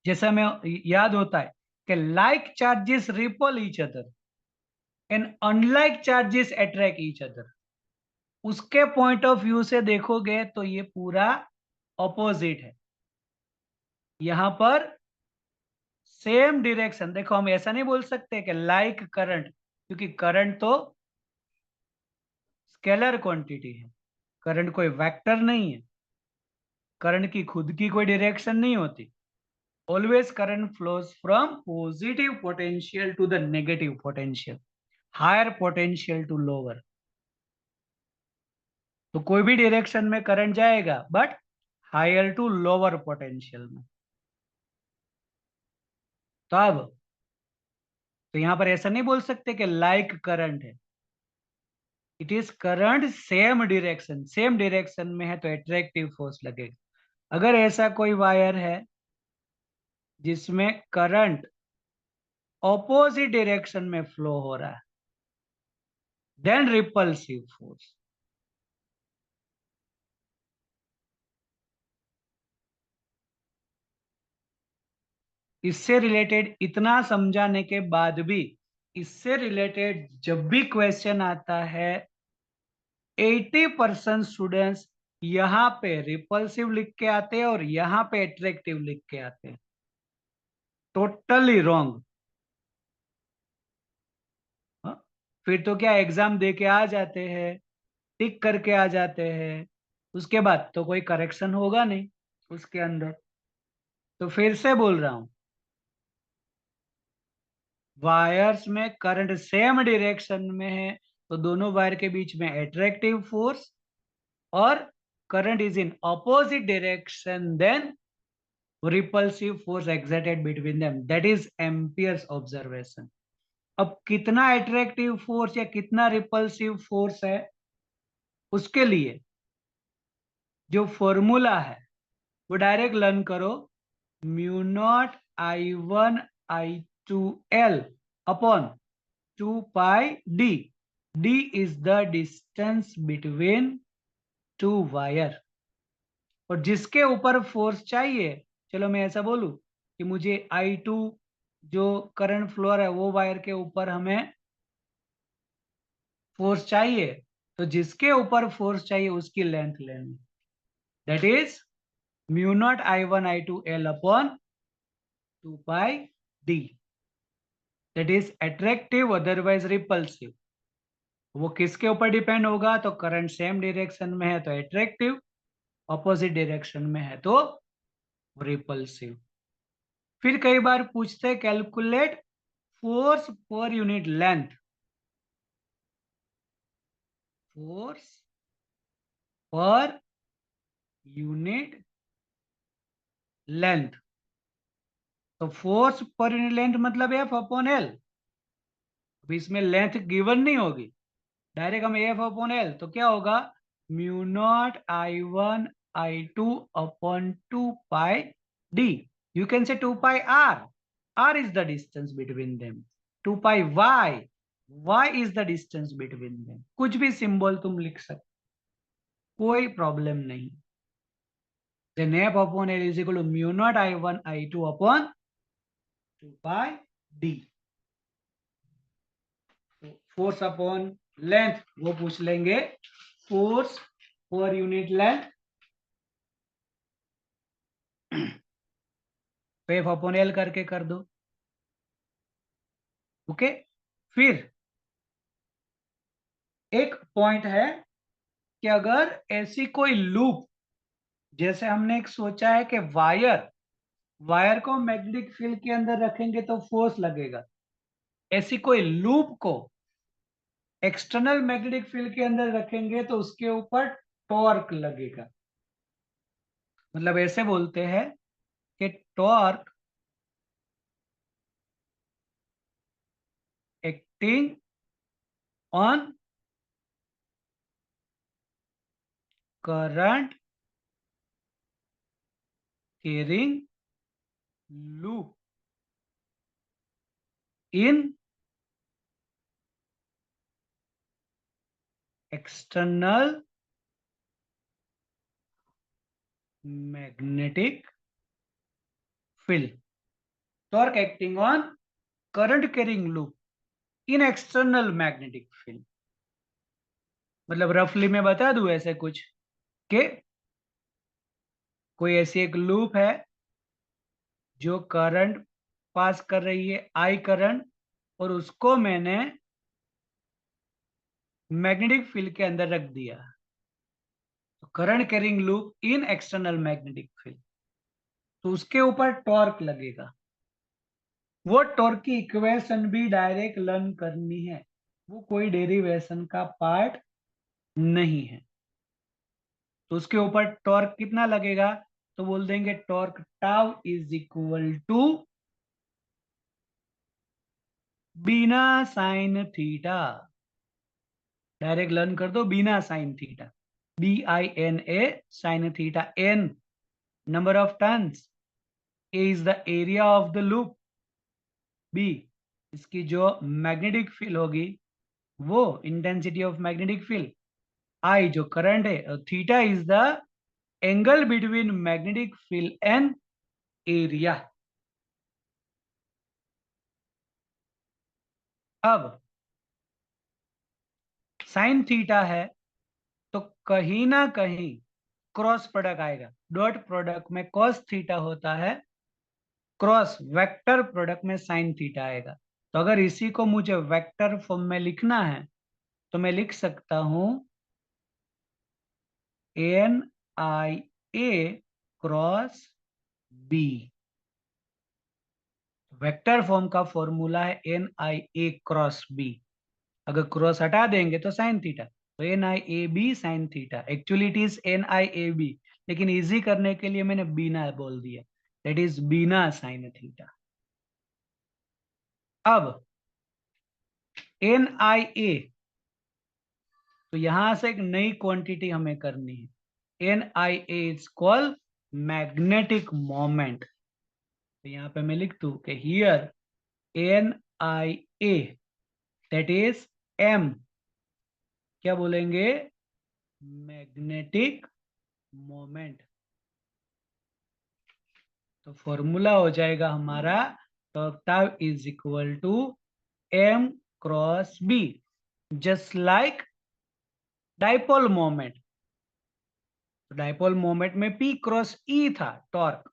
जैसा हमें याद होता है कि like charges ripple each other and unlike charges attract each other. उसके पॉइंट ऑफ व्यू से देखोगे तो ये पूरा ऑपोजिट है। यहां पर सेम डायरेक्शन, देखो हम ऐसा नहीं बोल सकते कि लाइक करंट, क्योंकि करंट तो स्केलर क्वांटिटी है, करंट कोई वेक्टर नहीं है, करंट की खुद की कोई डायरेक्शन नहीं होती। Always current flows from positive potential to the negative potential, higher potential to lower. तो कोई भी डायरेक्शन में करंट जाएगा, but higher to lower potential में। तो अब तो यहां पर ऐसा नहीं बोल सकते कि लाइक करंट है, it is current same direction, same direction में है तो अट्रैक्टिव फोर्स लगेगा। अगर ऐसा कोई वायर है जिसमें करंट ऑपोजिट डायरेक्शन में फ्लो हो रहा है, देन रिपल्सिव फोर्स। इससे रिलेटेड इतना समझाने के बाद भी इससे रिलेटेड जब भी क्वेश्चन आता है 80% स्टूडेंट्स यहाँ पे रिपल्सिव लिख के आते हैं और यहाँ पे अट्रैक्टिव लिख के आते हैं। Totally wrong. फिर तो क्या एग्जाम दे के आ जाते हैं, टिक करके आ जाते हैं, उसके बाद तो कोई करेक्शन होगा नहीं उसके अंदर। तो फिर से बोल रहा हूं, वायर्स में करंट सेम डायरेक्शन में है तो दोनों वायर के बीच में अट्रैक्टिव फोर्स, और current is in opposite direction then repulsive force exerted between them, that is Ampere's observation. अब कितना अट्रैक्टिव फोर्स या कितना रिपल्सिव फोर्स है, उसके लिए जो फॉर्मूला है वो डायरेक्ट लर्न करो। Mu naught I1 I2L upon 2πd। d is the distance between two wire। और जिसके ऊपर फोर्स चाहिए, चलो मैं ऐसा बोलूं कि मुझे I2 जो करंट फ्लोर है वो वायर के ऊपर हमें फोर्स चाहिए, तो जिसके ऊपर फोर्स चाहिए उसकी लेंथ लेनी, that is mu not I1 I2L upon 2πd। That is attractive otherwise repulsive. वो किसके ऊपर डिपेंड होगा, तो करंट सेम डायरेक्शन में है तो अट्रैक्टिव, ऑपोजिट डायरेक्शन में है तो रिपल्सिव। फिर कई बार पूछते हैं calculate force per unit length. Force per unit length, तो फोर्स पर यूनिट लेंथ मतलब F अपॉन एल। अब इसमें लेंथ गिवन नहीं होगी, डायरेक्ट हम F अपॉन एल, तो क्या होगा mu naught I1 I2 upon 2πd। You can say 2πr, r is the distance between them, 2πy, y is the distance between them। कुछ भी सिंबल तुम लिख सकते, कोई प्रॉब्लम नहीं। then F upon L is equal to mu naught I1 I2 upon 2πd। Force upon length वो पूछ लेंगे, फोर्स पर यूनिट लेंथ तो F अपॉन L करके कर दो। ओके। फिर एक पॉइंट है कि अगर ऐसी कोई लूप, जैसे हमने एक सोचा है कि वायर वायर को मैग्नेटिक फील्ड के अंदर रखेंगे तो फोर्स लगेगा, ऐसी कोई लूप को एक्सटर्नल मैग्नेटिक फील्ड के अंदर रखेंगे तो उसके ऊपर टॉर्क लगेगा। मतलब ऐसे बोलते हैं कि torque acting on current carrying loop in external magnetic field. Torque acting on current carrying loop in external magnetic field, मतलब रफली मैं बता दूं ऐसे कुछ कि कोई ऐसी एक लूप है जो करंट पास कर रही है, आई करंट, और उसको मैंने मैग्नेटिक फील्ड के अंदर रख दिया, तो current carrying loop in external magnetic field, तो उसके ऊपर टॉर्क लगेगा। वो टॉर्क की इक्वेशन भी डायरेक्ट लर्न करनी है, वो कोई डेरिवेशन का पार्ट नहीं है। तो उसके ऊपर टॉर्क कितना लगेगा, तो बोल देंगे torque tau is equal to BINA sine theta. Direct learn कर दो, BINA sine theta, BINA sine theta. N number of turns, A is the area of the loop, B इसकी जो मैग्नेटिक फील्ड होगी वो intensity of magnetic field, I जो current है, और theta is the angle between magnetic field and area. अब sine theta है तो कहीं ना कहीं क्रॉस प्रोडक्ट आएगा। डॉट प्रोडक्ट में कॉस थीटा होता है, क्रॉस वेक्टर प्रोडक्ट में साइन थीटा आएगा। तो अगर इसी को मुझे वेक्टर फॉर्म में लिखना है तो मैं लिख सकता हूं N I A cross B. Vector form का फॉर्मूला है N I A cross B. अगर क्रॉस हटा देंगे तो साइन थीटा, तो N I A B sine theta. Actually it is N I A B, लेकिन इजी करने के लिए मैंने बीना बोल दिया, दैट इज बीना साइन थीटा। अब एन आई ए, तो यहां से एक नई क्वांटिटी हमें करनी है। N I A is called magnetic moment. तो यहां पे मैं लिख दूं कि here N I A that is M, क्या बोलेंगे, मैग्नेटिक मोमेंट। तो फॉर्मूला हो जाएगा हमारा torque is equal to M cross B, just like dipole moment. Dipole moment में पी क्रॉस ई था टॉर्क,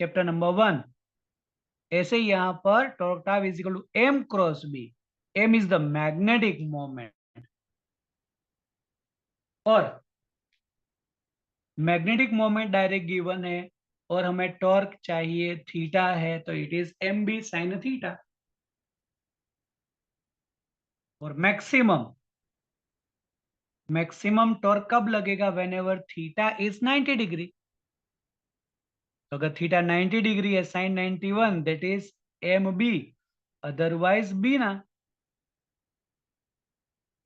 चैप्टर नंबर 1। ऐसे ही यहां पर torque is equal to M cross B. M is the magnetic moment, और magnetic moment direct given है, और हमें टॉर्क चाहिए थीटा है, तो it is M B sine theta. और मैक्सिमम टॉर्क कब लगेगा, whenever theta is 90 degree. तो अगर थीटा 90 डिग्री है, sine 91, that is M B, otherwise B ना,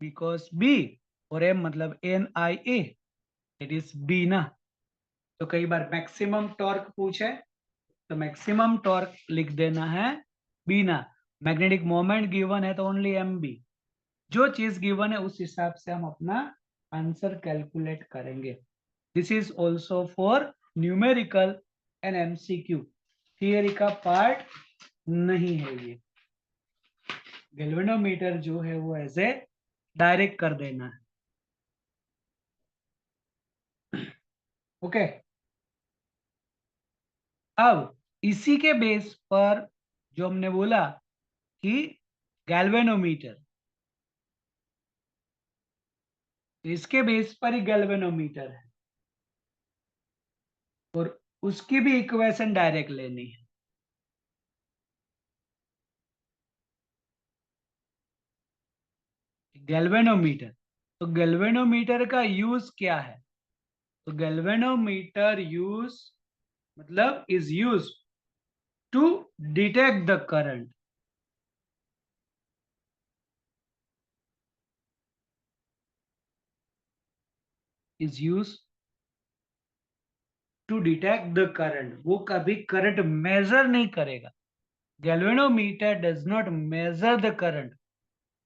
बिकॉज बी और एम मतलब N I A, that is B ना। तो कई बार मैक्सिमम टॉर्क पूछे तो मैक्सिमम टॉर्क लिख देना है बी ना। मैग्नेटिक मोमेंट गिवन है तो ओनली एम बी। जो चीज गिवन है उस हिसाब से हम अपना आंसर कैलकुलेट करेंगे। This is also for numerical and MCQ, theory का पार्ट नहीं है ये। गैल्वेनोमीटर जो है वो ऐसे डायरेक्ट कर देना है। ओके, अब इसी के बेस पर जो हमने बोला कि गैल्वेनोमीटर, इसके बेस पर ही गैल्वेनोमीटर है, और उसकी भी इक्वेशन डायरेक्ट लेनी है। गैल्वेनोमीटर, तो गैल्वेनोमीटर का यूज क्या है, तो गैल्वेनोमीटर यूज मतलब is use to detect the current. Is use to detect the current. वो कभी करंट मेजर नहीं करेगा। Galvanometer does not measure the current,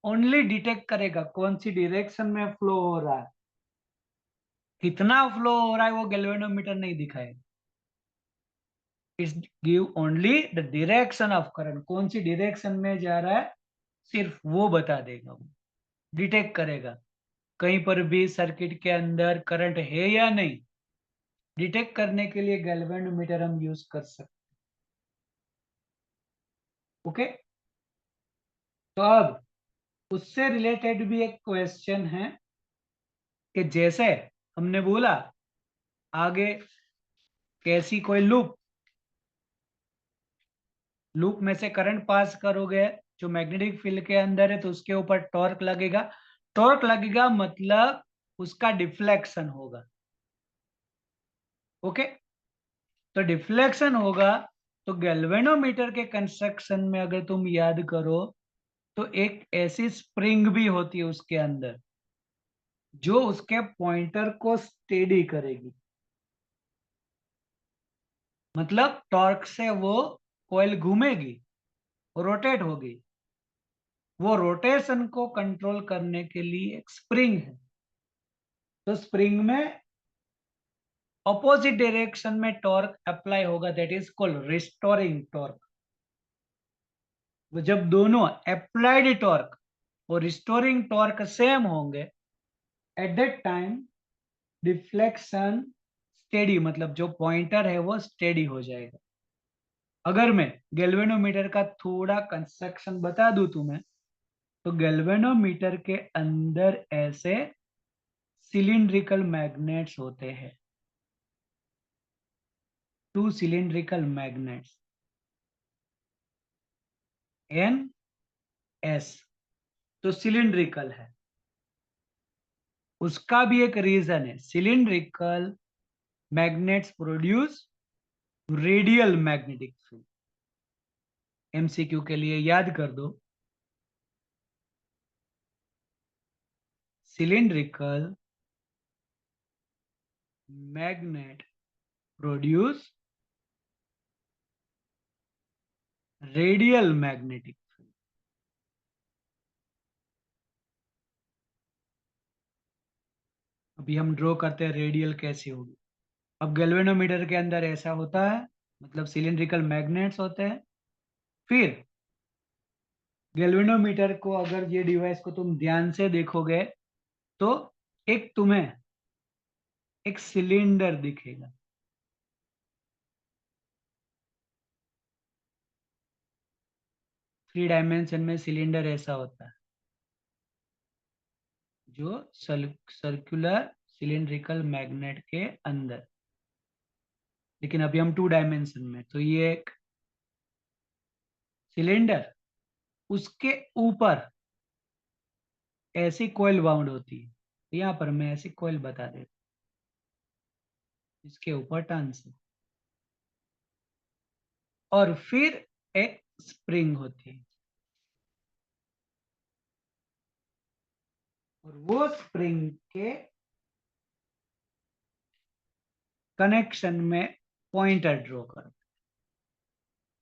only detect करेगा कौन सी डायरेक्शन में फ्लो हो रहा है, कितना फ्लो हो रहा है वो गैल्वेनोमीटर नहीं दिखाएगा। It's give only the direction of current, कौन सी डायरेक्शन में जा रहा है सिर्फ वो बता देगा, वो डिटेक्ट करेगा कहीं पर भी सर्किट के अंदर करंट है या नहीं। डिटेक्ट करने के लिए गैल्वेनोमीटर हम यूज कर सकते। ओके, तो अब उससे रिलेटेड भी एक क्वेश्चन है कि जैसे हमने बोला आगे कैसी कोई लूप, लूप में से करंट पास करोगे जो मैग्नेटिक फील्ड के अंदर है तो उसके ऊपर टॉर्क लगेगा। टॉर्क लगेगा मतलब उसका डिफ्लेक्शन होगा। ओके, तो डिफ्लेक्शन होगा, तो गैल्वेनोमीटर के कंस्ट्रक्शन में अगर तुम याद करो तो एक ऐसी स्प्रिंग भी होती है उसके अंदर जो उसके पॉइंटर को स्टेडी करेगी। मतलब टॉर्क से वो कॉइल घूमेगी, रोटेट होगी। वो रोटेशन को कंट्रोल करने के लिए एक स्प्रिंग है। तो स्प्रिंग में ऑपोजिट डायरेक्शन में टॉर्क अप्लाई होगा, that is called restoring torque. तो जब दोनों अप्लाइड टॉर्क और रिस्टोरिंग टॉर्क सेम होंगे, at that time deflection steady, मतलब जो पॉइंटर है वो स्टेडी हो जाएगा। अगर मैं गैल्वेनोमीटर का थोड़ा कंस्ट्रक्शन बता दूं तुम्हें, तो गैल्वेनोमीटर के अंदर ऐसे सिलिंड्रिकल मैग्नेट्स होते हैं, 2 सिलिंड्रिकल मैग्नेट्स एन एस, तो सिलिंड्रिकल है। उसका भी एक रीजन है, cylindrical magnets produce radial magnetic field. MCQ के लिए याद कर दो, cylindrical magnet produce radial magnetic field. अभी हम ड्रॉ करते हैं रेडियल कैसी होगी। अब गैल्वेनोमीटर के अंदर ऐसा होता है, मतलब सिलिंड्रिकल मैग्नेट्स होते हैं। फिर गैल्वेनोमीटर को, अगर ये डिवाइस को तुम ध्यान से देखोगे, तो एक तुम्हें एक सिलेंडर दिखेगा। थ्री डायमेंशन में सिलेंडर ऐसा होता है, जो सर्कुलर सिलिंड्रिकल मैग्नेट के अंदर। लेकिन अभी हम 2 डायमेंशन में, तो ये एक सिलेंडर, उसके ऊपर ऐसी कॉइल बाउंड होती है। यहाँ पर मैं ऐसी कॉइल बता देता हूं, इसके ऊपर टर्न से, और फिर एक स्प्रिंग होती है, और वो स्प्रिंग के कनेक्शन में पॉइंटर ड्रॉ कर,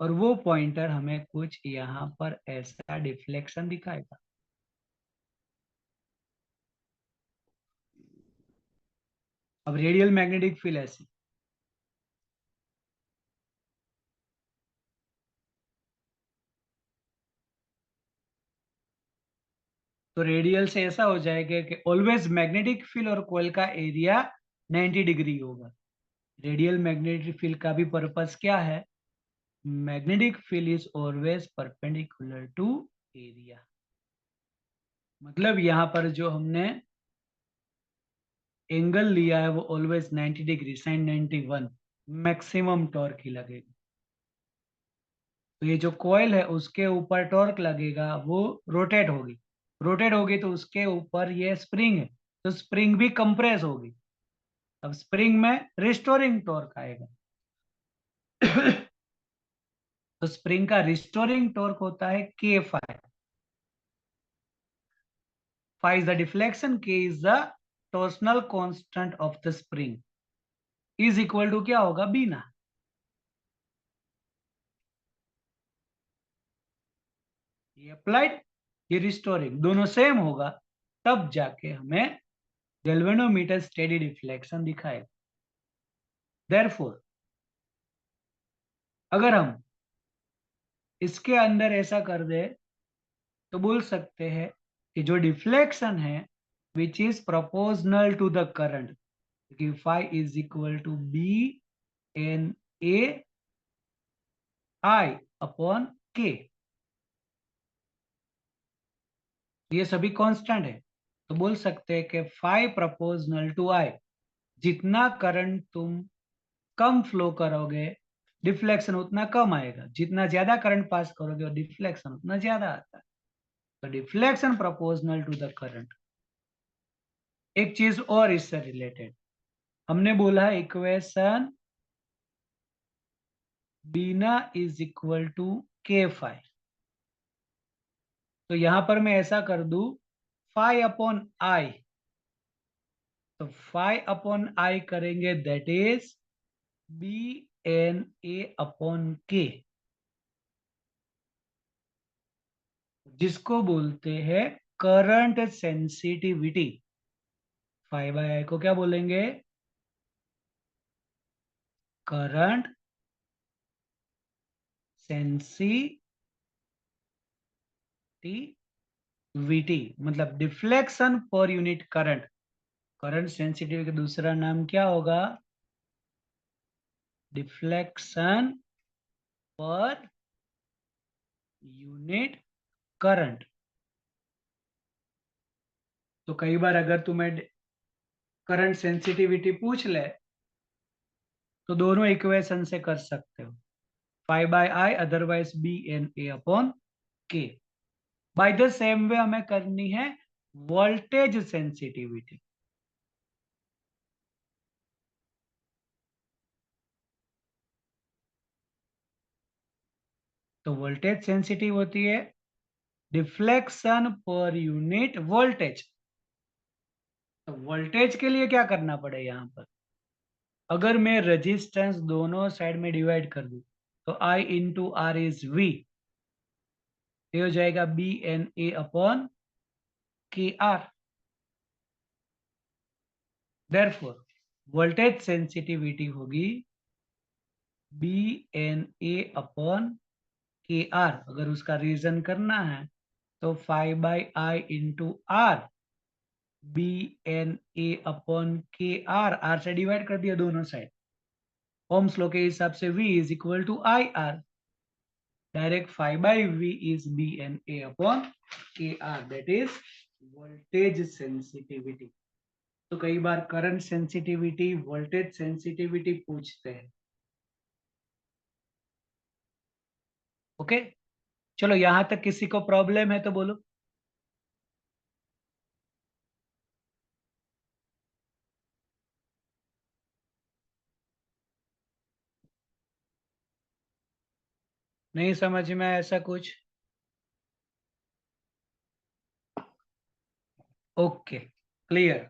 और वो पॉइंटर हमें कुछ यहाँ पर ऐसा डिफ्लेक्शन दिखाएगा। अब रेडियल मैग्नेटिक फील्ड ऐसी, तो रेडियल से ऐसा हो जाएगा कि ऑलवेज मैग्नेटिक फील्ड और कॉइल का एरिया 90 डिग्री होगा। रेडियल मैग्नेटिक फील्ड का भी पर्पस क्या है? Magnetic field is always perpendicular to area. मतलब यहाँ पर जो हमने एंगल लिया है वो always 90 degree, sin 91, maximum torque ही लगेगा। तो ये जो कॉइल है उसके ऊपर टॉर्क लगेगा, वो रोटेट होगी। रोटेट होगी तो उसके ऊपर ये स्प्रिंग है, तो स्प्रिंग भी कंप्रेस होगी। अब स्प्रिंग में रिस्टोरिंग टॉर्क आएगा। तो स्प्रिंग का रिस्टोरिंग टॉर्क होता है K phi. Phi is the deflection, K is the torsional constant of the spring, is equal to क्या होगा? बीना। ये अप्लाइड, ये रिस्टोरिंग, दोनों सेम होगा, तब जाके हमें गैल्वेनोमीटर स्टेडी डिफ्लेक्शन दिखाएगा। देयरफॉर अगर हम इसके अंदर ऐसा कर दे, तो बोल सकते हैं कि जो डिफ्लेक्शन है which is proportional to the current, क्योंकि phi is equal to B N A I upon K, ये सभी कांस्टेंट है। तो बोल सकते हैं कि फाई प्रोपोर्शनल टू आई, जितना करंट तुम कम फ्लो करोगे डिफ्लेक्शन उतना कम आएगा, जितना ज्यादा करंट पास करोगे और डिफ्लेक्शन उतना ज्यादा आता है। तो deflection proportional to the current. एक चीज और इससे रिलेटेड, हमने बोला equation B N A is equal to K phi. तो यहां पर मैं ऐसा कर दू, फाई अपॉन आई, तो फाई अपॉन आई करेंगे, that is B N A upon K, जिसको बोलते हैं current sensitivity. Phi by I को क्या बोलेंगे? Current sensitivity. मतलब deflection per unit current. Current sensitivity का दूसरा नाम क्या होगा? Deflection per unit current. तो कई बार अगर तुम्हें करंट सेंसिटिविटी पूछ ले तो दोनों इक्वेशन से कर सकते हो, phi by I otherwise B N A upon K. By the same way हमें करनी है वोल्टेज सेंसिटिविटी। तो वोल्टेज सेंसिटिव होती है डिफ्लेक्शन पर यूनिट वोल्टेज। तो वोल्टेज के लिए क्या करना पड़े यहाँ पर? अगर मैं रेजिस्टेंस दोनों साइड में डिवाइड कर दूं तो I into R is V, ये हो जाएगा B N A upon K R. Therefore voltage sensitivity होगी B N A upon K R. अगर उसका रीजन करना है तो phi by I into R B N A upon K R. R से डिवाइड कर दिया दोनों साइड। ओम्स लॉ के हिसाब से V is equal to I R. Direct phi by V is B N A upon K R, that is voltage sensitivity. तो कई बार करंट सेंसिटिविटी, वोल्टेज सेंसिटिविटी पूछते हैं। ओके, चलो यहां तक किसी को प्रॉब्लम है तो बोलो। नहीं समझ में आया ऐसा कुछ? Okay, clear.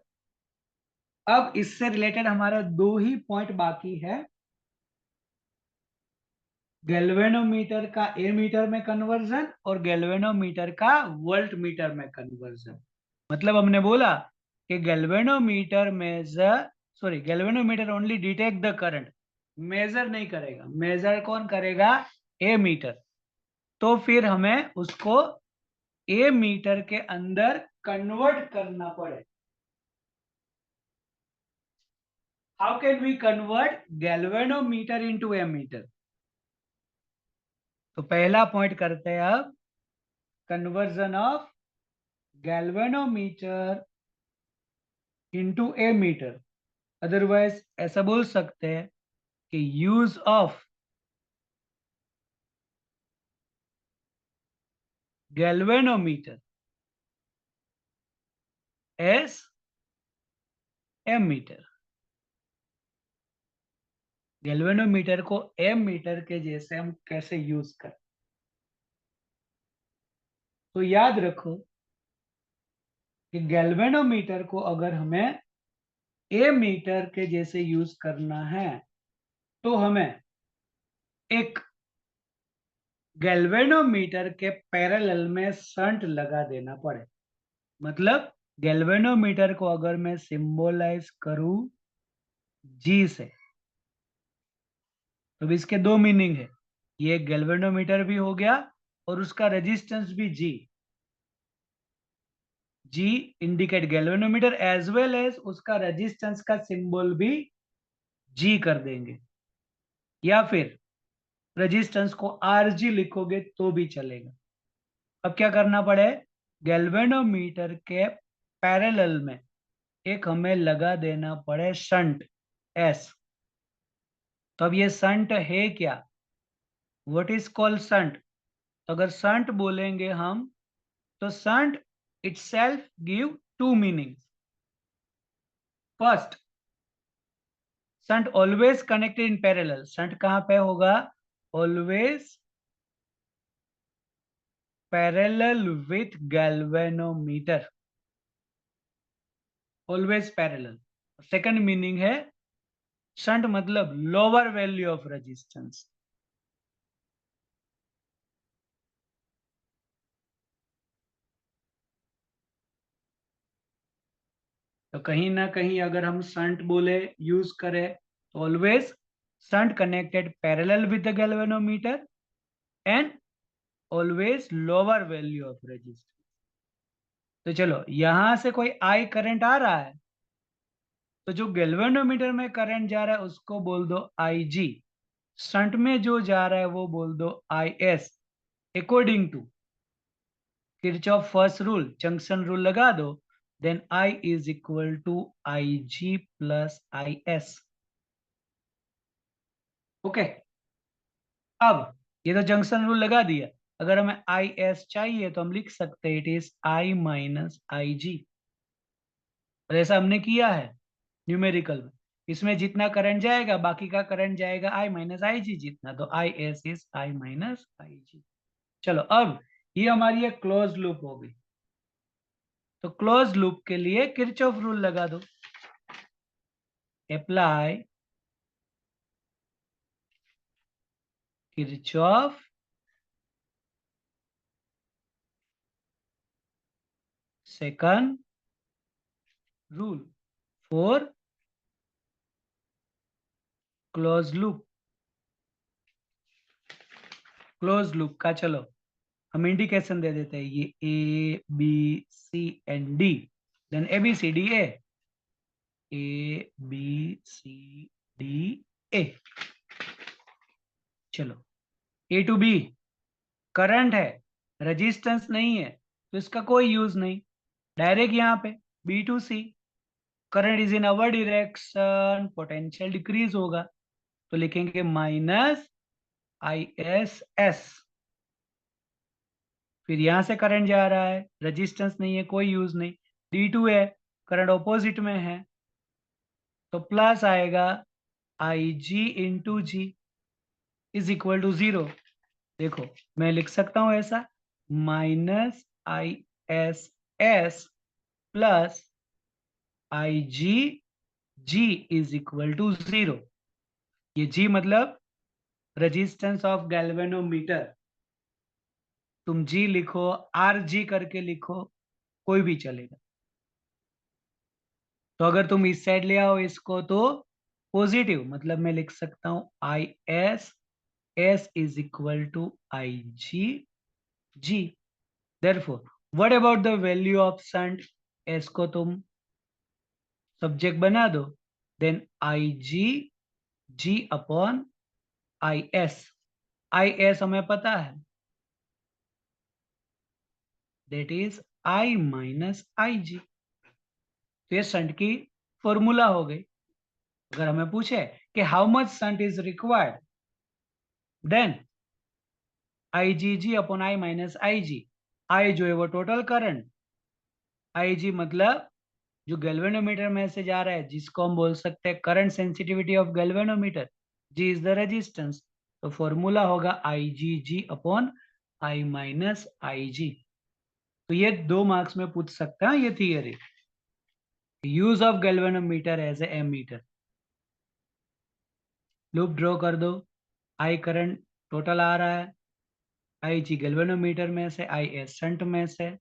अब इससे रिलेटेड हमारा दो ही पॉइंट बाकी है, गैल्वेनोमीटर का ए मीटर में कन्वर्जन और गैल्वेनोमीटर का वोल्ट मीटर में कन्वर्जन। मतलब हमने बोला कि galvanometer measure, sorry, galvanometer only detect the current, measure नहीं करेगा। मेजर कौन करेगा? Ammeter. तो फिर हमें उसको ए मीटर के अंदर कन्वर्ट करना पड़े। How can we convert galvanometer into ammeter? तो पहला पॉइंट करते हैं अब, conversion of galvanometer into ammeter. Otherwise ऐसा बोल सकते हैं कि use of galvanometer as ammeter. Galvanometer को एम मीटर के जैसे हम कैसे यूज करें? तो याद रखो कि गैल्वेनोमीटर को अगर हमें ए मीटर के जैसे यूज करना है तो हमें एक गैल्वेनोमीटर के पैरेलल में शंट लगा देना पड़े। मतलब गैल्वेनोमीटर को अगर मैं सिंबलाइज करूं जी से, तो इसके दो मीनिंग है। ये गैल्वेनोमीटर भी हो गया और उसका रेजिस्टेंस भी G. G indicate galvanometer as well as उसका रेजिस्टेंस का सिंबल भी जी कर देंगे, या फिर रेजिस्टेंस को आर जी लिखोगे तो भी चलेगा। अब क्या करना पड़े? गैल्वेनोमीटर के पैरेलल में एक हमें लगा देना पड़े शंट एस। तो अब ये शंट है क्या? What is called shunt? तो अगर शंट बोलेंगे हम तो shunt itself give two meanings. First, shunt always connected in parallel. shunt कहां पे होगा? Always parallel with galvanometer. Always parallel. Second meaning है shunt मतलब lower value of resistance. तो कहीं ना कहीं अगर हम shunt बोले, यूज करें, तो always shunt connected parallel with the galvanometer and always lower value of resistance. तो चलो यहां से कोई आई करंट आ रहा है, तो जो गैल्वेनोमीटर में करंट जा रहा है उसको बोल दो आई जी। शंट में जो जा रहा है वो बोल दो I S. According to Kirchhoff first rule, junction rule लगा दो, then I is equal to I G plus I S. Okay, अब ये तो जंक्शन रूल लगा दिया। अगर हमें आई एस चाहिए तो हम लिख सकते हैं it is I minus I जी। और ऐसा हमने किया है न्यूमेरिकल में। इसमें जितना करंट जाएगा बाकी का करंट जाएगा आई माइनस आई जी जितना, तो I S is I minus I G. चलो अब ये हमारी एक क्लोज लूप हो गई। तो क्लोज लूप के लिए किरचॉफ रूल लगा दो, apply Kirchhoff second rule for close loop. Close loop का चलो हम इंडिकेशन दे देते हैं, ये A B C and D, then A B C D A, A B C D A. चलो ए टू बी करंट है, रेजिस्टेंस नहीं है, तो इसका कोई यूज नहीं। डायरेक्ट यहाँ पे B to C, current is in our direction, potential decrease होगा, तो लिखेंगे माइनस आई एस एस। फिर यहां से करंट जा रहा है, रेजिस्टेंस नहीं है, कोई यूज नहीं। डी टू है, करंट ऑपोजिट में है, तो प्लस आएगा I G into G is equal to zero. देखो मैं लिख सकता हूं ऐसा, minus I S S plus I G G is equal to zero. ये जी मतलब रेजिस्टेंस ऑफ गैल्वेनोमीटर। तुम जी लिखो, आर जी करके लिखो, कोई भी चलेगा। तो अगर तुम इस साइड ले आओ इसको तो पॉजिटिव, मतलब मैं लिख सकता हूं I S S is equal to I G G. Therefore what about the value of shunt, S को तुम सब्जेक्ट बना दो, then I G G upon I S. I S हमें पता है, that is I minus I G. तो ये shunt की फॉर्मूला हो गई। अगर हमें पूछे कि how much shunt is required, then I G G upon I minus I G. I जो है वो टोटल करंट, आई जी मतलब जो गैल्वेनोमीटर में से जा रहा है, जिसको हम बोल सकते हैं current sensitivity of galvanometer, G is the resistance. तो फॉर्मूला होगा I G G upon I minus I G. तो ये 2 मार्क्स में पूछ सकता है ये theory, use of galvanometer as a ammeter. Loop draw कर दो, आई करंट टोटल आ रहा है, आई जी गैल्वेनोमीटर में से, आई एस शंट में से।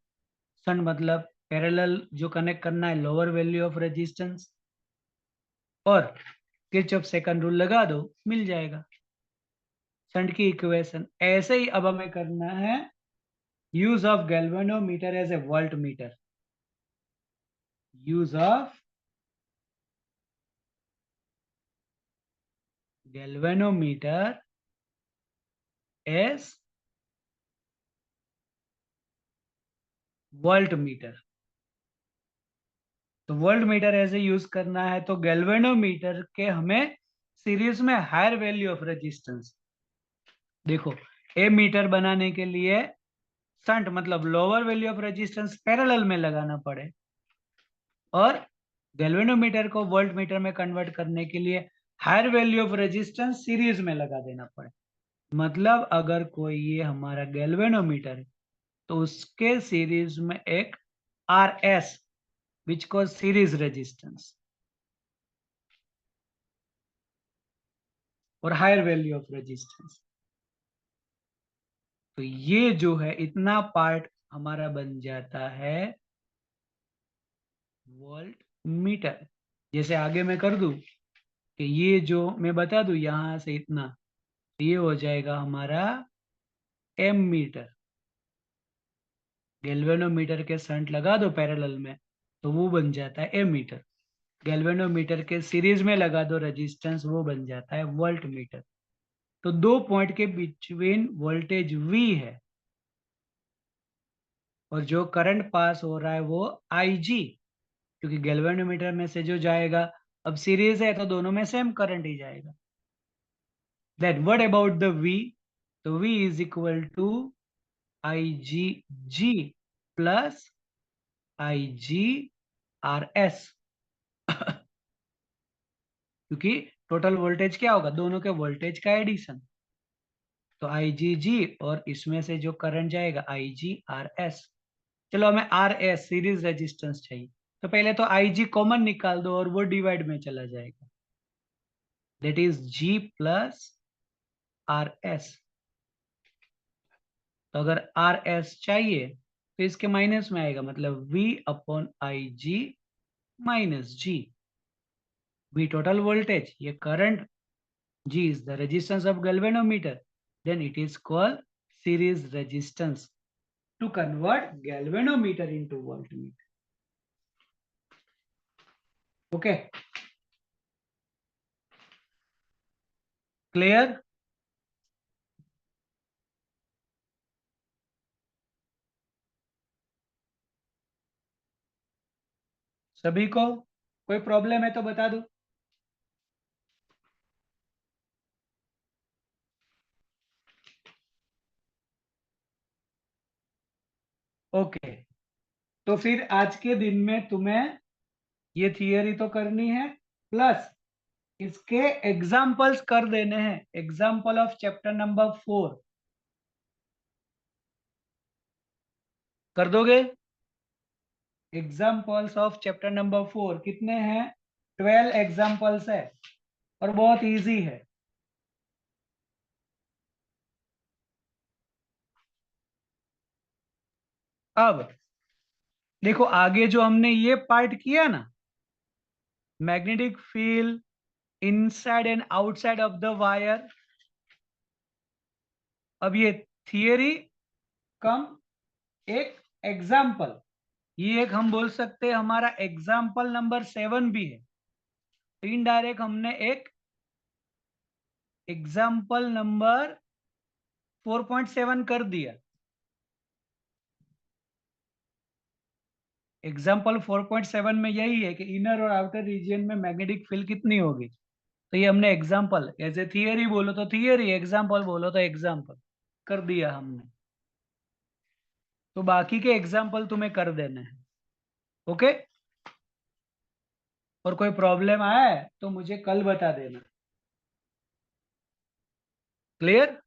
शंट मतलब पैरेलल जो कनेक्ट करना है, लोअर वैल्यू ऑफ रेजिस्टेंस, और किरचॉफ सेकंड रूल लगा दो, मिल जाएगा शंट की इक्वेशन। ऐसे ही अब हमें करना है use of galvanometer as a voltmeter. Use of galvanometer as voltmeter. तो वोल्ट मीटर ऐसे यूज करना है, तो गैल्वेनोमीटर के हमें सीरीज में हायर वैल्यू ऑफ रेजिस्टेंस। देखो ए मीटर बनाने के लिए शंट मतलब lower value of resistance parallel में लगाना पड़े, और गैल्वेनोमीटर को वोल्ट मीटर में कन्वर्ट करने के लिए higher value of resistance series में लगा देना पड़े। मतलब अगर कोई ये हमारा गैल्वेनोमीटर है तो उसके सीरीज में एक आर एस विच को सीरीज रेजिस्टेंस और हायर वैल्यू ऑफ रेजिस्टेंस। तो ये जो है इतना पार्ट हमारा बन जाता है वोल्ट मीटर। जैसे आगे मैं कर दूं कि ये जो मैं बता दूं यहां से इतना, ये हो जाएगा हमारा एम मीटर। गैल्वेनोमीटर के शंट लगा दो पैरेलल में तो वो बन जाता है एमीटर। गैल्वेनोमीटर के सीरीज में लगा दो रेजिस्टेंस, वो बन जाता है वोल्ट मीटर। तो दो पॉइंट के बिटवीन वोल्टेज V है और जो करंट पास हो रहा है वो IG, क्योंकि गैल्वेनोमीटर में से जो जाएगा, अब सीरीज है तो दोनों में सेम करंट ही जाएगा। Then what about the V? तो V is equal to IgG plus IgRS क्योंकि टोटल वोल्टेज क्या होगा, दोनों के वोल्टेज का एडिशन। तो IgG और इसमें से जो करंट जाएगा IgRS। चलो हमें RS सीरीज रेजिस्टेंस चाहिए, तो पहले तो IG कॉमन निकाल दो और वो डिवाइड में चला जाएगा, that is G plus RS। तो अगर RS चाहिए तो इसके माइनस में आएगा, मतलब V upon IG minus G। V total voltage, ये current, G is the resistance of galvanometer, then it is called series resistance to convert galvanometer into voltmeter. Okay, clear? सभी को कोई प्रॉब्लम है तो बता दो। ओके, तो फिर आज के दिन में तुम्हें ये थियरी तो करनी है, प्लस इसके एग्जाम्पल्स कर देने हैं। एग्जाम्पल ऑफ चैप्टर नंबर 4 कर दोगे? एग्जाम्पल्स ऑफ चैप्टर नंबर 4 कितने हैं? 12 एग्जाम्पल्स है और बहुत इजी है। अब देखो आगे जो हमने ये पार्ट किया ना, magnetic field inside and outside of the wire, अब ये थियरी कम एक एग्जाम्पल, ये एक हम बोल सकते हैं हमारा एग्जाम्पल नंबर 7 भी है। इनडायरेक्ट हमने एक एग्जाम्पल नंबर 4.7 कर दिया। एग्जाम्पल 4.7 में यही है कि इनर और आउटर रीजन में मैग्नेटिक फील्ड कितनी होगी, तो ये हमने एग्जाम्पल, एज ए थियरी बोलो तो थियरी, एग्जाम्पल बोलो तो एग्जाम्पल कर दिया हमने। तो बाकी के एग्जाम्पल तुम्हें कर देने हैं। ओके, और कोई प्रॉब्लम आया है तो मुझे कल बता देना। क्लियर?